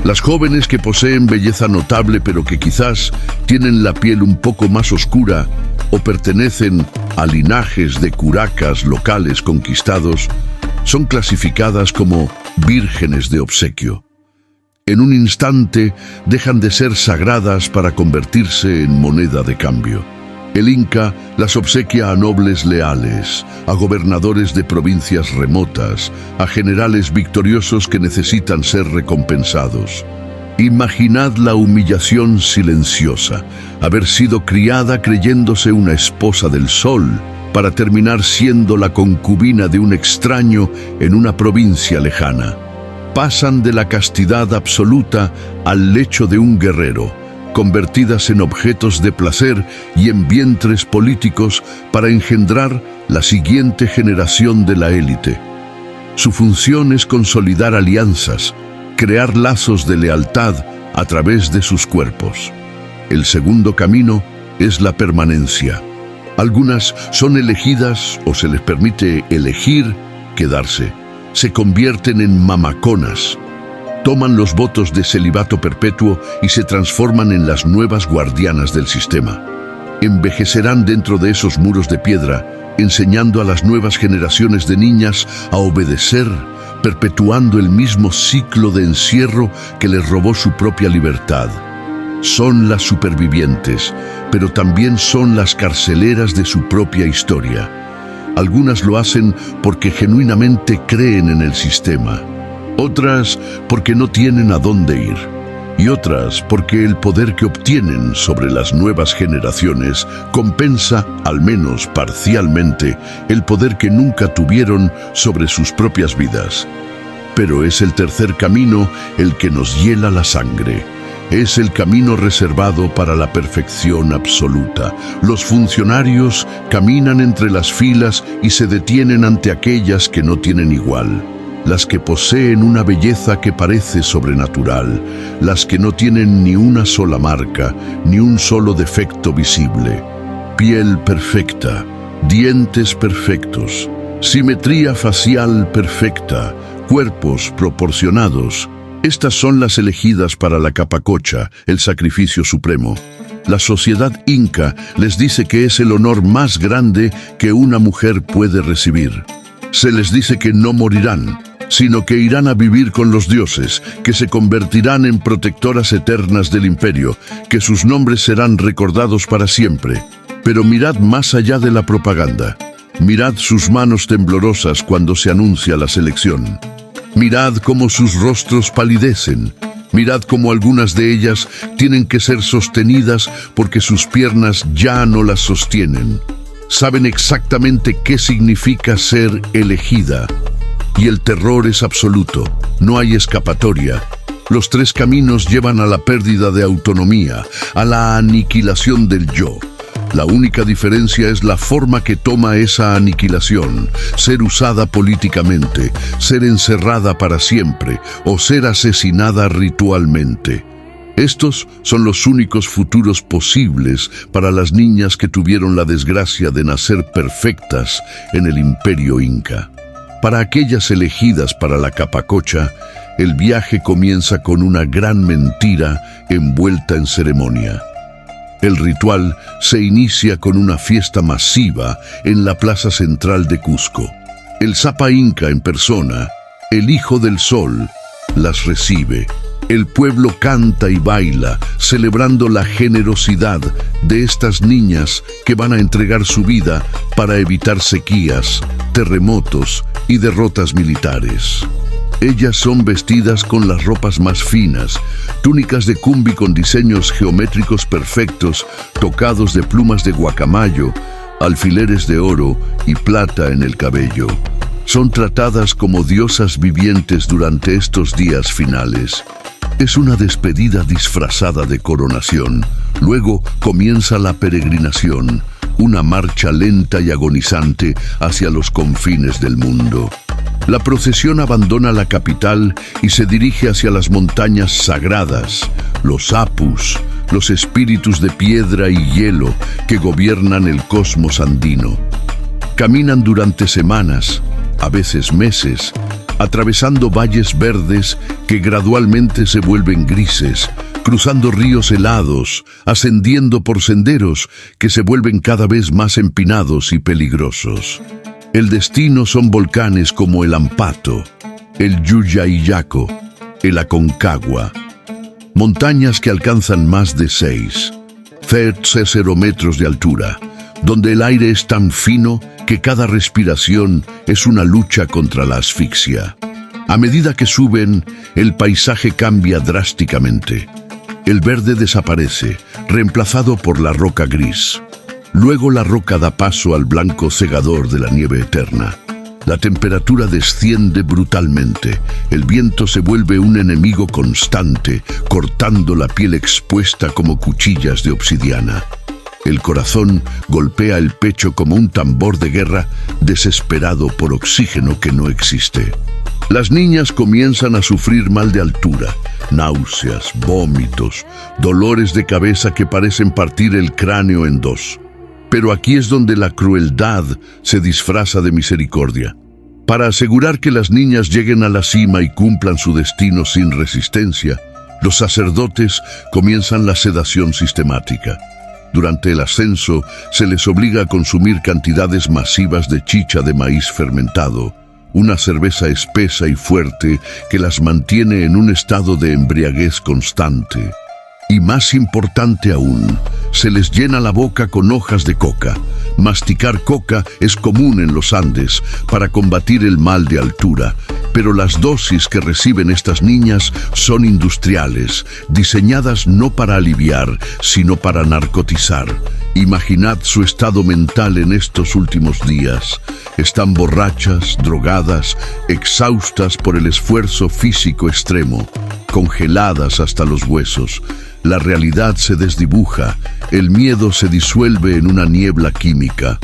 [SPEAKER 1] Las jóvenes que poseen belleza notable pero que quizás tienen la piel un poco más oscura o pertenecen a linajes de curacas locales conquistados, son clasificadas como vírgenes de obsequio. En un instante dejan de ser sagradas para convertirse en moneda de cambio. El Inca las obsequia a nobles leales, a gobernadores de provincias remotas, a generales victoriosos que necesitan ser recompensados. Imaginad la humillación silenciosa, haber sido criada creyéndose una esposa del sol, para terminar siendo la concubina de un extraño en una provincia lejana. Pasan de la castidad absoluta al lecho de un guerrero, convertidas en objetos de placer y en vientres políticos para engendrar la siguiente generación de la élite. Su función es consolidar alianzas, crear lazos de lealtad a través de sus cuerpos. El segundo camino es la permanencia. Algunas son elegidas o se les permite elegir quedarse. Se convierten en mamaconas. Toman los votos de celibato perpetuo y se transforman en las nuevas guardianas del sistema. Envejecerán dentro de esos muros de piedra, enseñando a las nuevas generaciones de niñas a obedecer, perpetuando el mismo ciclo de encierro que les robó su propia libertad. Son las supervivientes, pero también son las carceleras de su propia historia. Algunas lo hacen porque genuinamente creen en el sistema. Otras porque no tienen a dónde ir, y otras porque el poder que obtienen sobre las nuevas generaciones compensa, al menos parcialmente, el poder que nunca tuvieron sobre sus propias vidas. Pero es el tercer camino el que nos hiela la sangre. Es el camino reservado para la perfección absoluta. Los funcionarios caminan entre las filas y se detienen ante aquellas que no tienen igual. Las que poseen una belleza que parece sobrenatural, las que no tienen ni una sola marca, ni un solo defecto visible. Piel perfecta, dientes perfectos, simetría facial perfecta, cuerpos proporcionados. Estas son las elegidas para la capacocha, el sacrificio supremo. La sociedad inca les dice que es el honor más grande que una mujer puede recibir. Se les dice que no morirán, sino que irán a vivir con los dioses, que se convertirán en protectoras eternas del imperio, que sus nombres serán recordados para siempre. Pero mirad más allá de la propaganda. Mirad sus manos temblorosas cuando se anuncia la selección. Mirad cómo sus rostros palidecen. Mirad cómo algunas de ellas tienen que ser sostenidas porque sus piernas ya no las sostienen. Saben exactamente qué significa ser elegida. Y el terror es absoluto. No hay escapatoria. Los tres caminos llevan a la pérdida de autonomía, a la aniquilación del yo. La única diferencia es la forma que toma esa aniquilación: ser usada políticamente, ser encerrada para siempre o ser asesinada ritualmente. Estos son los únicos futuros posibles para las niñas que tuvieron la desgracia de nacer perfectas en el Imperio Inca. Para aquellas elegidas para la capacocha, el viaje comienza con una gran mentira envuelta en ceremonia. El ritual se inicia con una fiesta masiva en la plaza central de Cusco. El Zapa Inca en persona, el Hijo del Sol, las recibe. El pueblo canta y baila, celebrando la generosidad de estas niñas que van a entregar su vida para evitar sequías, terremotos y derrotas militares. Ellas son vestidas con las ropas más finas, túnicas de cumbi con diseños geométricos perfectos, tocados de plumas de guacamayo, alfileres de oro y plata en el cabello. Son tratadas como diosas vivientes durante estos días finales. Es una despedida disfrazada de coronación. Luego comienza la peregrinación, una marcha lenta y agonizante hacia los confines del mundo. La procesión abandona la capital y se dirige hacia las montañas sagradas, los apus, los espíritus de piedra y hielo que gobiernan el cosmos andino. Caminan durante semanas, a veces meses, atravesando valles verdes que gradualmente se vuelven grises, cruzando ríos helados, ascendiendo por senderos que se vuelven cada vez más empinados y peligrosos. El destino son volcanes como el Ampato, el Yuyayaco, el Aconcagua, montañas que alcanzan más de 6,0 metros de altura, donde el aire es tan fino que cada respiración es una lucha contra la asfixia. A medida que suben, el paisaje cambia drásticamente. El verde desaparece, reemplazado por la roca gris. Luego la roca da paso al blanco cegador de la nieve eterna. La temperatura desciende brutalmente. El viento se vuelve un enemigo constante, cortando la piel expuesta como cuchillas de obsidiana. El corazón golpea el pecho como un tambor de guerra, desesperado por oxígeno que no existe. Las niñas comienzan a sufrir mal de altura, náuseas, vómitos, dolores de cabeza que parecen partir el cráneo en dos. Pero aquí es donde la crueldad se disfraza de misericordia. Para asegurar que las niñas lleguen a la cima y cumplan su destino sin resistencia, los sacerdotes comienzan la sedación sistemática. Durante el ascenso se les obliga a consumir cantidades masivas de chicha de maíz fermentado, una cerveza espesa y fuerte que las mantiene en un estado de embriaguez constante. Y más importante aún, se les llena la boca con hojas de coca. Masticar coca es común en los Andes para combatir el mal de altura, pero las dosis que reciben estas niñas son industriales, diseñadas no para aliviar, sino para narcotizar. Imaginad su estado mental en estos últimos días. Están borrachas, drogadas, exhaustas por el esfuerzo físico extremo, congeladas hasta los huesos. La realidad se desdibuja, el miedo se disuelve en una niebla química.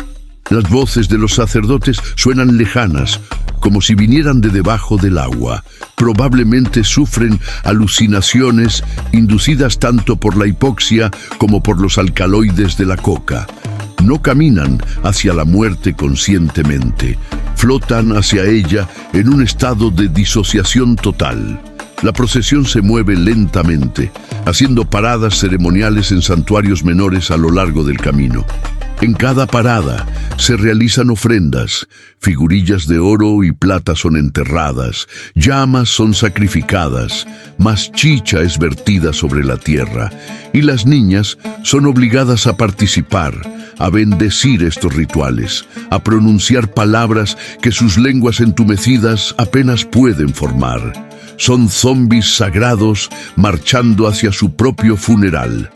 [SPEAKER 1] Las voces de los sacerdotes suenan lejanas, como si vinieran de debajo del agua. Probablemente sufren alucinaciones inducidas tanto por la hipoxia como por los alcaloides de la coca. No caminan hacia la muerte conscientemente, flotan hacia ella en un estado de disociación total. La procesión se mueve lentamente, haciendo paradas ceremoniales en santuarios menores a lo largo del camino. En cada parada se realizan ofrendas, figurillas de oro y plata son enterradas, llamas son sacrificadas, más chicha es vertida sobre la tierra, y las niñas son obligadas a participar, a bendecir estos rituales, a pronunciar palabras que sus lenguas entumecidas apenas pueden formar. Son zombis sagrados marchando hacia su propio funeral.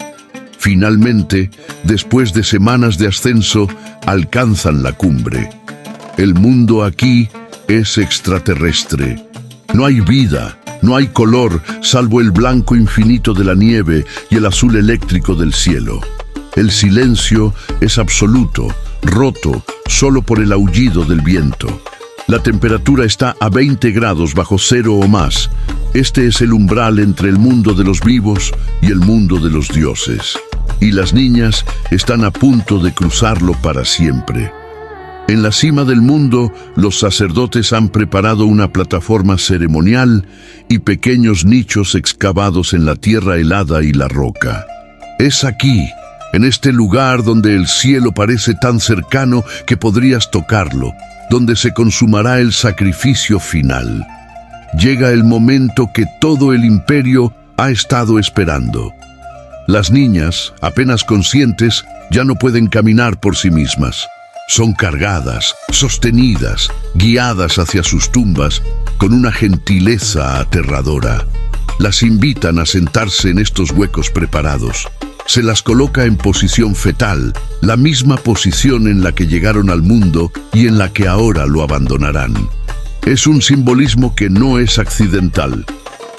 [SPEAKER 1] Finalmente, después de semanas de ascenso, alcanzan la cumbre. El mundo aquí es extraterrestre. No hay vida, no hay color, salvo el blanco infinito de la nieve y el azul eléctrico del cielo. El silencio es absoluto, roto, solo por el aullido del viento. La temperatura está a 20 grados bajo cero o más. Este es el umbral entre el mundo de los vivos y el mundo de los dioses. Y las niñas están a punto de cruzarlo para siempre. En la cima del mundo, los sacerdotes han preparado una plataforma ceremonial y pequeños nichos excavados en la tierra helada y la roca. Es aquí, en este lugar donde el cielo parece tan cercano que podrías tocarlo, donde se consumará el sacrificio final. Llega el momento que todo el imperio ha estado esperando. Las niñas, apenas conscientes, ya no pueden caminar por sí mismas. Son cargadas, sostenidas, guiadas hacia sus tumbas con una gentileza aterradora. Las invitan a sentarse en estos huecos preparados. Se las coloca en posición fetal, la misma posición en la que llegaron al mundo y en la que ahora lo abandonarán. Es un simbolismo que no es accidental.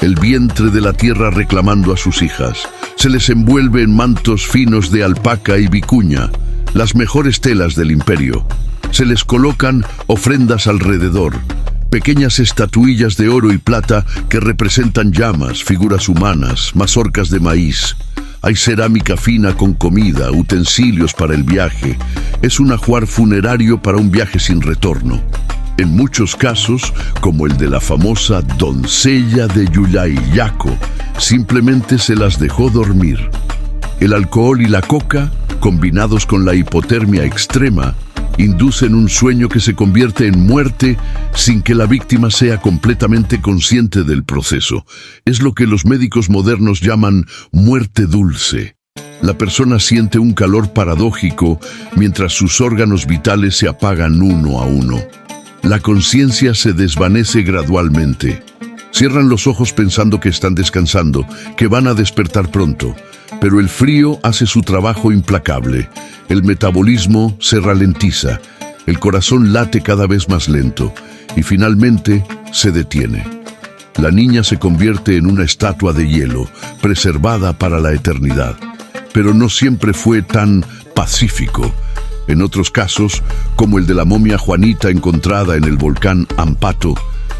[SPEAKER 1] El vientre de la tierra reclamando a sus hijas. Se les envuelve en mantos finos de alpaca y vicuña, las mejores telas del imperio. Se les colocan ofrendas alrededor, pequeñas estatuillas de oro y plata que representan llamas, figuras humanas, mazorcas de maíz. Hay cerámica fina con comida, utensilios para el viaje. Es un ajuar funerario para un viaje sin retorno. En muchos casos, como el de la famosa doncella de Yulayaco, simplemente se las dejó dormir. El alcohol y la coca, combinados con la hipotermia extrema, inducen un sueño que se convierte en muerte sin que la víctima sea completamente consciente del proceso. Es lo que los médicos modernos llaman muerte dulce. La persona siente un calor paradójico mientras sus órganos vitales se apagan uno a uno. La conciencia se desvanece gradualmente. Cierran los ojos pensando que están descansando, que van a despertar pronto. Pero el frío hace su trabajo implacable. El metabolismo se ralentiza. El corazón late cada vez más lento. Y finalmente se detiene. La niña se convierte en una estatua de hielo, preservada para la eternidad. Pero no siempre fue tan pacífico. En otros casos, como el de la momia Juanita encontrada en el volcán Ampato,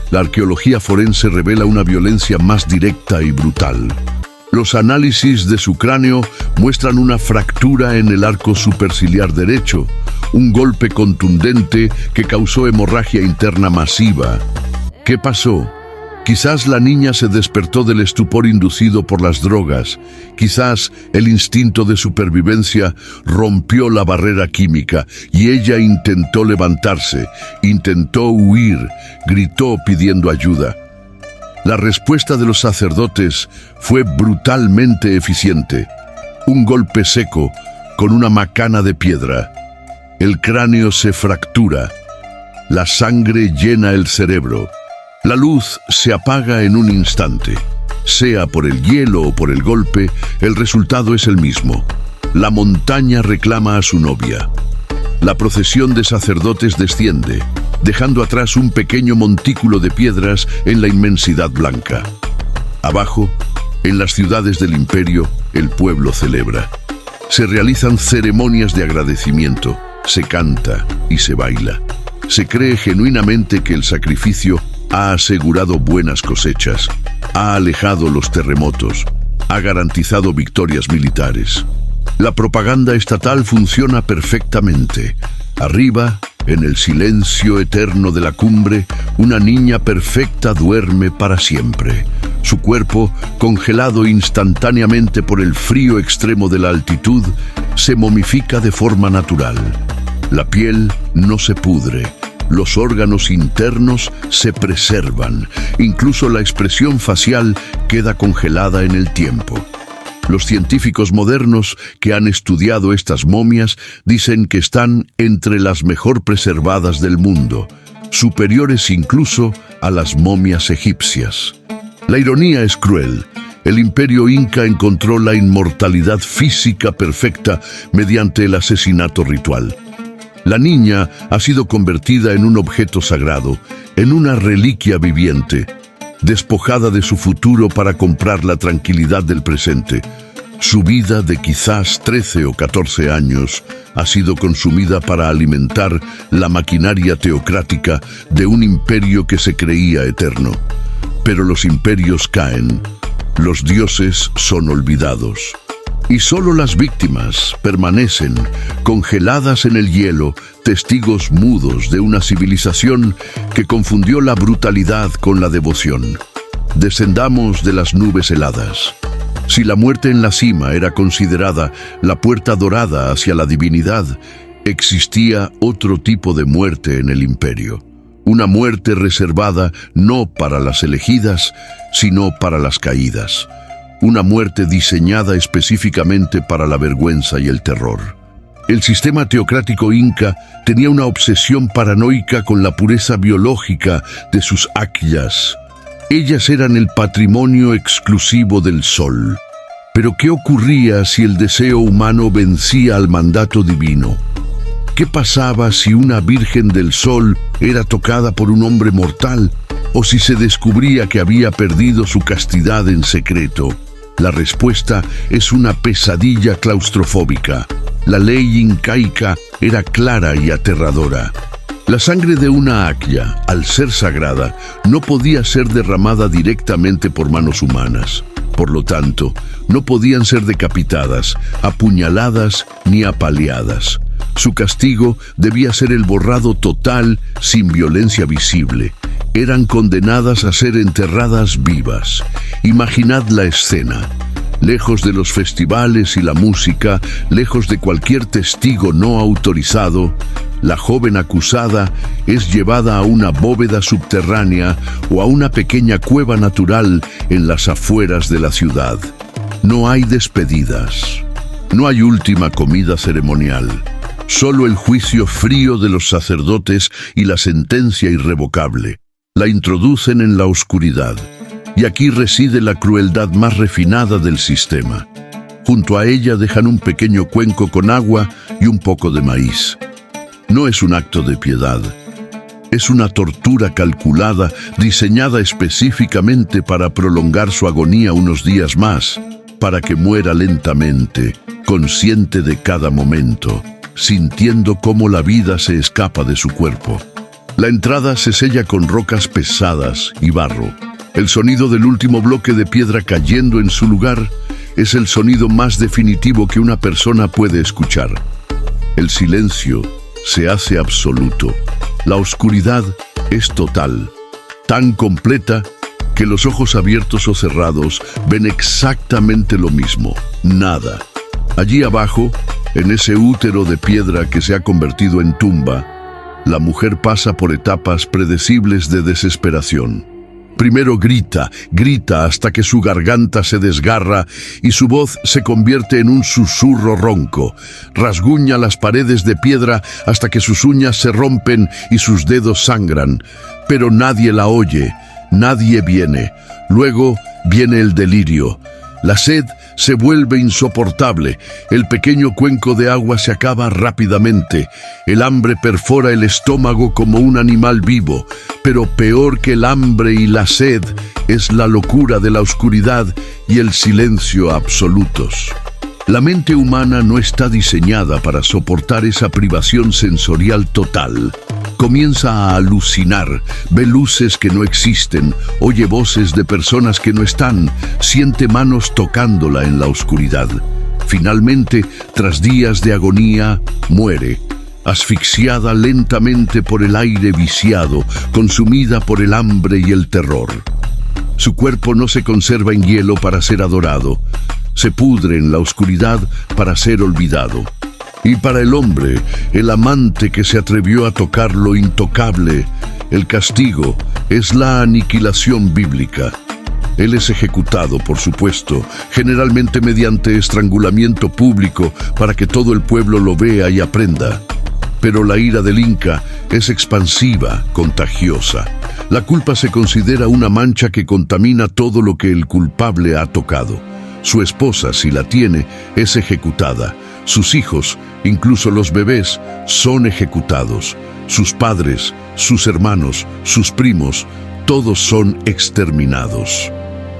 [SPEAKER 1] la arqueología forense revela una violencia más directa y brutal. Los análisis de su cráneo muestran una fractura en el arco superciliar derecho, un golpe contundente que causó hemorragia interna masiva. ¿Qué pasó? Quizás la niña se despertó del estupor inducido por las drogas. Quizás el instinto de supervivencia rompió la barrera química y ella intentó levantarse, intentó huir, gritó pidiendo ayuda. La respuesta de los sacerdotes fue brutalmente eficiente. Un golpe seco con una macana de piedra. El cráneo se fractura. La sangre llena el cerebro. La luz se apaga en un instante. Sea por el hielo o por el golpe, el resultado es el mismo. La montaña reclama a su novia. La procesión de sacerdotes desciende, dejando atrás un pequeño montículo de piedras en la inmensidad blanca. Abajo, en las ciudades del imperio, el pueblo celebra. Se realizan ceremonias de agradecimiento, se canta y se baila. Se cree genuinamente que el sacrificio ha asegurado buenas cosechas, ha alejado los terremotos, ha garantizado victorias militares. La propaganda estatal funciona perfectamente. Arriba, en el silencio eterno de la cumbre, una niña perfecta duerme para siempre. Su cuerpo, congelado instantáneamente por el frío extremo de la altitud, se momifica de forma natural. La piel no se pudre, los órganos internos se preservan, incluso la expresión facial queda congelada en el tiempo. Los científicos modernos que han estudiado estas momias dicen que están entre las mejor preservadas del mundo, superiores incluso a las momias egipcias. La ironía es cruel. El Imperio Inca encontró la inmortalidad física perfecta mediante el asesinato ritual. La niña ha sido convertida en un objeto sagrado, en una reliquia viviente, despojada de su futuro para comprar la tranquilidad del presente. Su vida de quizás 13 o 14 años ha sido consumida para alimentar la maquinaria teocrática de un imperio que se creía eterno. Pero los imperios caen, los dioses son olvidados. Y solo las víctimas permanecen, congeladas en el hielo, testigos mudos de una civilización que confundió la brutalidad con la devoción. Descendamos de las nubes heladas. Si la muerte en la cima era considerada la puerta dorada hacia la divinidad, existía otro tipo de muerte en el imperio. Una muerte reservada no para las elegidas, sino para las caídas. Una muerte diseñada específicamente para la vergüenza y el terror. El sistema teocrático inca tenía una obsesión paranoica con la pureza biológica de sus akyas. Ellas eran el patrimonio exclusivo del sol. Pero ¿qué ocurría si el deseo humano vencía al mandato divino? ¿Qué pasaba si una virgen del sol era tocada por un hombre mortal o si se descubría que había perdido su castidad en secreto? La respuesta es una pesadilla claustrofóbica. La ley incaica era clara y aterradora. La sangre de una akya, al ser sagrada, no podía ser derramada directamente por manos humanas. Por lo tanto, no podían ser decapitadas, apuñaladas ni apaleadas. Su castigo debía ser el borrado total sin violencia visible. Eran condenadas a ser enterradas vivas. Imaginad la escena. Lejos de los festivales y la música, lejos de cualquier testigo no autorizado, la joven acusada es llevada a una bóveda subterránea o a una pequeña cueva natural en las afueras de la ciudad. No hay despedidas. No hay última comida ceremonial. Solo el juicio frío de los sacerdotes y la sentencia irrevocable. La introducen en la oscuridad. Y aquí reside la crueldad más refinada del sistema. Junto a ella dejan un pequeño cuenco con agua y un poco de maíz. No es un acto de piedad. Es una tortura calculada, diseñada específicamente para prolongar su agonía unos días más, para que muera lentamente, consciente de cada momento, sintiendo cómo la vida se escapa de su cuerpo. La entrada se sella con rocas pesadas y barro. El sonido del último bloque de piedra cayendo en su lugar es el sonido más definitivo que una persona puede escuchar. El silencio se hace absoluto. La oscuridad es total, tan completa que los ojos abiertos o cerrados ven exactamente lo mismo, nada. Allí abajo, en ese útero de piedra que se ha convertido en tumba, la mujer pasa por etapas predecibles de desesperación. Primero grita hasta que su garganta se desgarra y su voz se convierte en un susurro ronco. Rasguña las paredes de piedra hasta que sus uñas se rompen y sus dedos sangran. Pero nadie la oye, nadie viene. Luego viene el delirio. La sed se vuelve insoportable, el pequeño cuenco de agua se acaba rápidamente, el hambre perfora el estómago como un animal vivo, pero peor que el hambre y la sed es la locura de la oscuridad y el silencio absolutos. La mente humana no está diseñada para soportar esa privación sensorial total. Comienza a alucinar, ve luces que no existen, oye voces de personas que no están, siente manos tocándola en la oscuridad. Finalmente, tras días de agonía, muere, asfixiada lentamente por el aire viciado, consumida por el hambre y el terror. Su cuerpo no se conserva en hielo para ser adorado, se pudre en la oscuridad para ser olvidado. Y para el hombre, el amante que se atrevió a tocar lo intocable, el castigo es la aniquilación bíblica. Él es ejecutado, por supuesto, generalmente mediante estrangulamiento público para que todo el pueblo lo vea y aprenda. Pero la ira del Inca es expansiva, contagiosa. La culpa se considera una mancha que contamina todo lo que el culpable ha tocado. Su esposa, si la tiene, es ejecutada. Sus hijos, incluso los bebés, son ejecutados. Sus padres, sus hermanos, sus primos, todos son exterminados.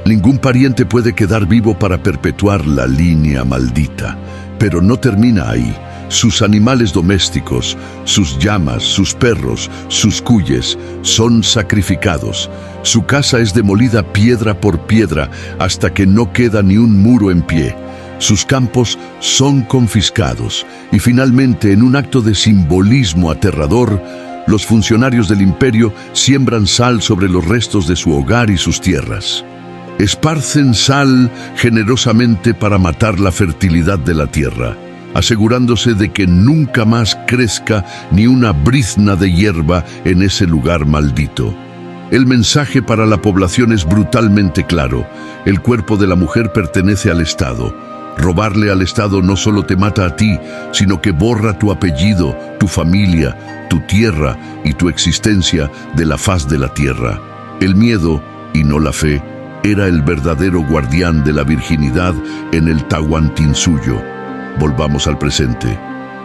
[SPEAKER 1] Ningún pariente puede quedar vivo para perpetuar la línea maldita. Pero no termina ahí. Sus animales domésticos, sus llamas, sus perros, sus cuyes, son sacrificados. Su casa es demolida piedra por piedra hasta que no queda ni un muro en pie. Sus campos son confiscados y finalmente, en un acto de simbolismo aterrador, los funcionarios del imperio siembran sal sobre los restos de su hogar y sus tierras. Esparcen sal generosamente para matar la fertilidad de la tierra, asegurándose de que nunca más crezca ni una brizna de hierba en ese lugar maldito. El mensaje para la población es brutalmente claro: el cuerpo de la mujer pertenece al Estado. Robarle al Estado no solo te mata a ti, sino que borra tu apellido, tu familia, tu tierra y tu existencia de la faz de la tierra. El miedo, y no la fe, era el verdadero guardián de la virginidad en el Tahuantinsuyo. Volvamos al presente.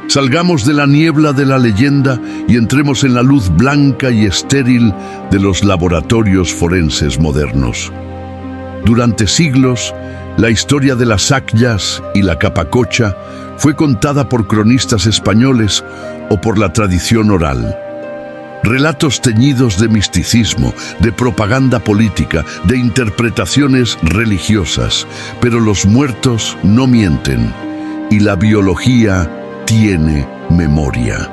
[SPEAKER 1] Salgamos de la niebla de la leyenda y entremos en la luz blanca y estéril de los laboratorios forenses modernos. Durante siglos, la historia de las Acyas y la Capacocha fue contada por cronistas españoles o por la tradición oral. Relatos teñidos de misticismo, de propaganda política, de interpretaciones religiosas. Pero los muertos no mienten y la biología tiene memoria.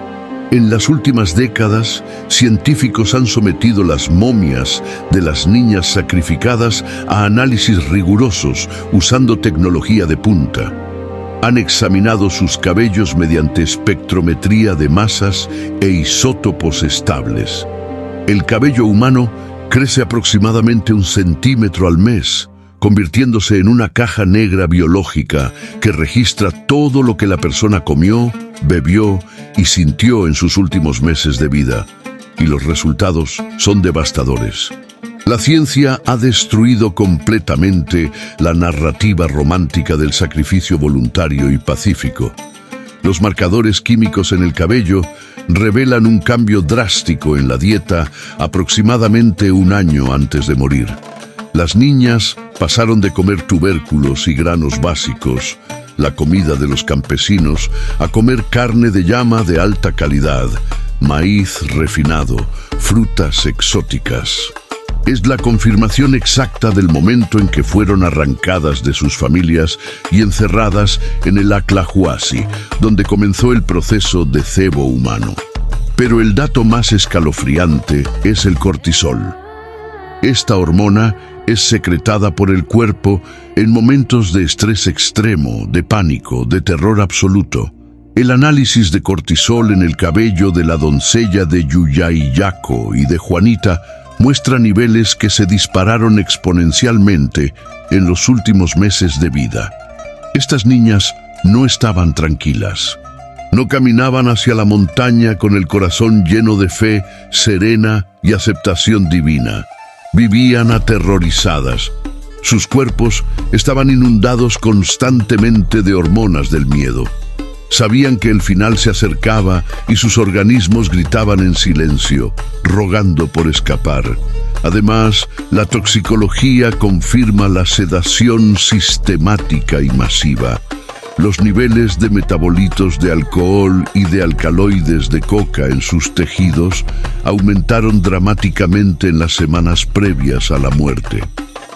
[SPEAKER 1] En las últimas décadas, científicos han sometido las momias de las niñas sacrificadas a análisis rigurosos usando tecnología de punta. Han examinado sus cabellos mediante espectrometría de masas e isótopos estables. El cabello humano crece aproximadamente 1 centímetro al mes, convirtiéndose en una caja negra biológica que registra todo lo que la persona comió, bebió y sintió en sus últimos meses de vida. Y los resultados son devastadores. La ciencia ha destruido completamente la narrativa romántica del sacrificio voluntario y pacífico. Los marcadores químicos en el cabello revelan un cambio drástico en la dieta aproximadamente 1 año antes de morir. Las niñas pasaron de comer tubérculos y granos básicos, la comida de los campesinos, a comer carne de llama de alta calidad, maíz refinado, frutas exóticas. Es la confirmación exacta del momento en que fueron arrancadas de sus familias y encerradas en el Aclahuasi, donde comenzó el proceso de cebo humano. Pero el dato más escalofriante es el cortisol. Esta hormona es secretada por el cuerpo en momentos de estrés extremo, de pánico, de terror absoluto. El análisis de cortisol en el cabello de la doncella de Yuyayaco y de Juanita muestra niveles que se dispararon exponencialmente en los últimos meses de vida. Estas niñas no estaban tranquilas. No caminaban hacia la montaña con el corazón lleno de fe serena y aceptación divina. Vivían aterrorizadas. Sus cuerpos estaban inundados constantemente de hormonas del miedo. Sabían que el final se acercaba y sus organismos gritaban en silencio, rogando por escapar. Además, la toxicología confirma la sedación sistemática y masiva. Los niveles de metabolitos de alcohol y de alcaloides de coca en sus tejidos aumentaron dramáticamente en las semanas previas a la muerte.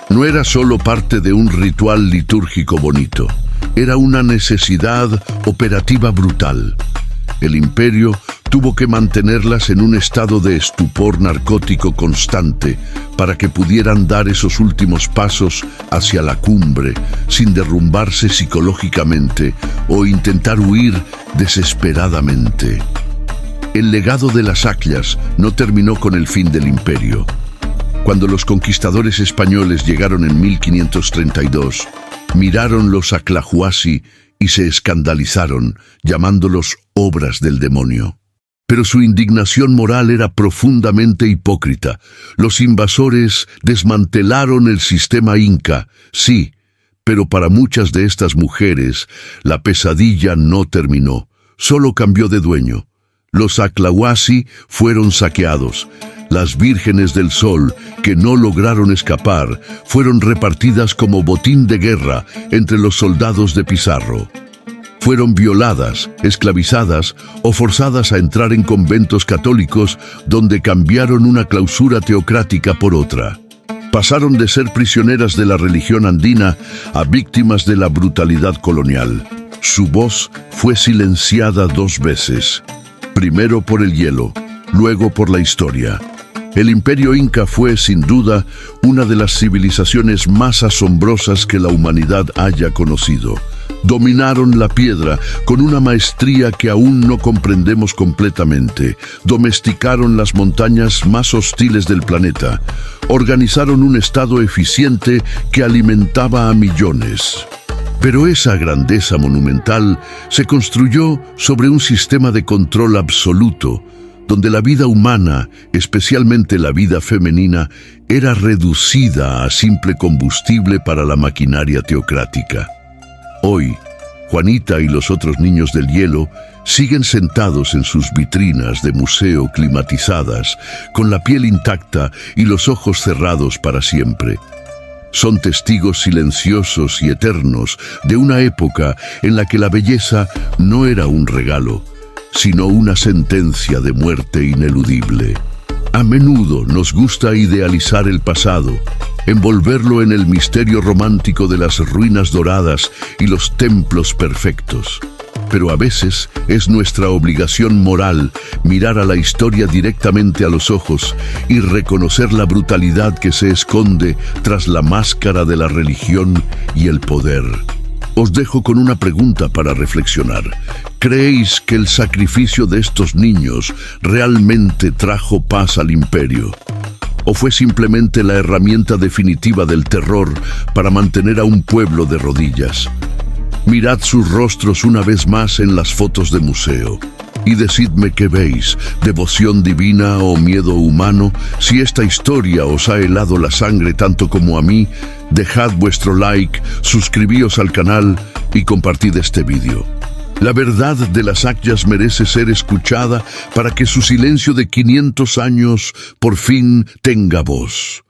[SPEAKER 1] No era solo parte de un ritual litúrgico bonito. Era una necesidad operativa brutal. El imperio Tuvo que mantenerlas en un estado de estupor narcótico constante para que pudieran dar esos últimos pasos hacia la cumbre sin derrumbarse psicológicamente o intentar huir desesperadamente. El legado de las Acllas no terminó con el fin del imperio. Cuando los conquistadores españoles llegaron en 1532, miraron los Aclahuasi y se escandalizaron, llamándolos obras del demonio. Pero su indignación moral era profundamente hipócrita. Los invasores desmantelaron el sistema inca, sí, pero para muchas de estas mujeres la pesadilla no terminó, solo cambió de dueño. Los Aclahuasi fueron saqueados. Las vírgenes del sol, que no lograron escapar, fueron repartidas como botín de guerra entre los soldados de Pizarro. Fueron violadas, esclavizadas o forzadas a entrar en conventos católicos donde cambiaron una clausura teocrática por otra. Pasaron de ser prisioneras de la religión andina a víctimas de la brutalidad colonial. Su voz fue silenciada 2 veces, primero por el hielo, luego por la historia. El imperio inca fue, sin duda, una de las civilizaciones más asombrosas que la humanidad haya conocido. Dominaron la piedra con una maestría que aún no comprendemos completamente. Domesticaron las montañas más hostiles del planeta. Organizaron un estado eficiente que alimentaba a millones. Pero esa grandeza monumental se construyó sobre un sistema de control absoluto, donde la vida humana, especialmente la vida femenina, era reducida a simple combustible para la maquinaria teocrática. Hoy, Juanita y los otros niños del hielo siguen sentados en sus vitrinas de museo climatizadas, con la piel intacta y los ojos cerrados para siempre. Son testigos silenciosos y eternos de una época en la que la belleza no era un regalo, sino una sentencia de muerte ineludible. A menudo nos gusta idealizar el pasado, envolverlo en el misterio romántico de las ruinas doradas y los templos perfectos. Pero a veces es nuestra obligación moral mirar a la historia directamente a los ojos y reconocer la brutalidad que se esconde tras la máscara de la religión y el poder. Os dejo con una pregunta para reflexionar. ¿Creéis que el sacrificio de estos niños realmente trajo paz al imperio? ¿O fue simplemente la herramienta definitiva del terror para mantener a un pueblo de rodillas? Mirad sus rostros una vez más en las fotos de museo y decidme qué veis, devoción divina o miedo humano. Si esta historia os ha helado la sangre tanto como a mí, dejad vuestro like, suscribíos al canal y compartid este vídeo. La verdad de las Acllas merece ser escuchada para que su silencio de 500 años por fin tenga voz.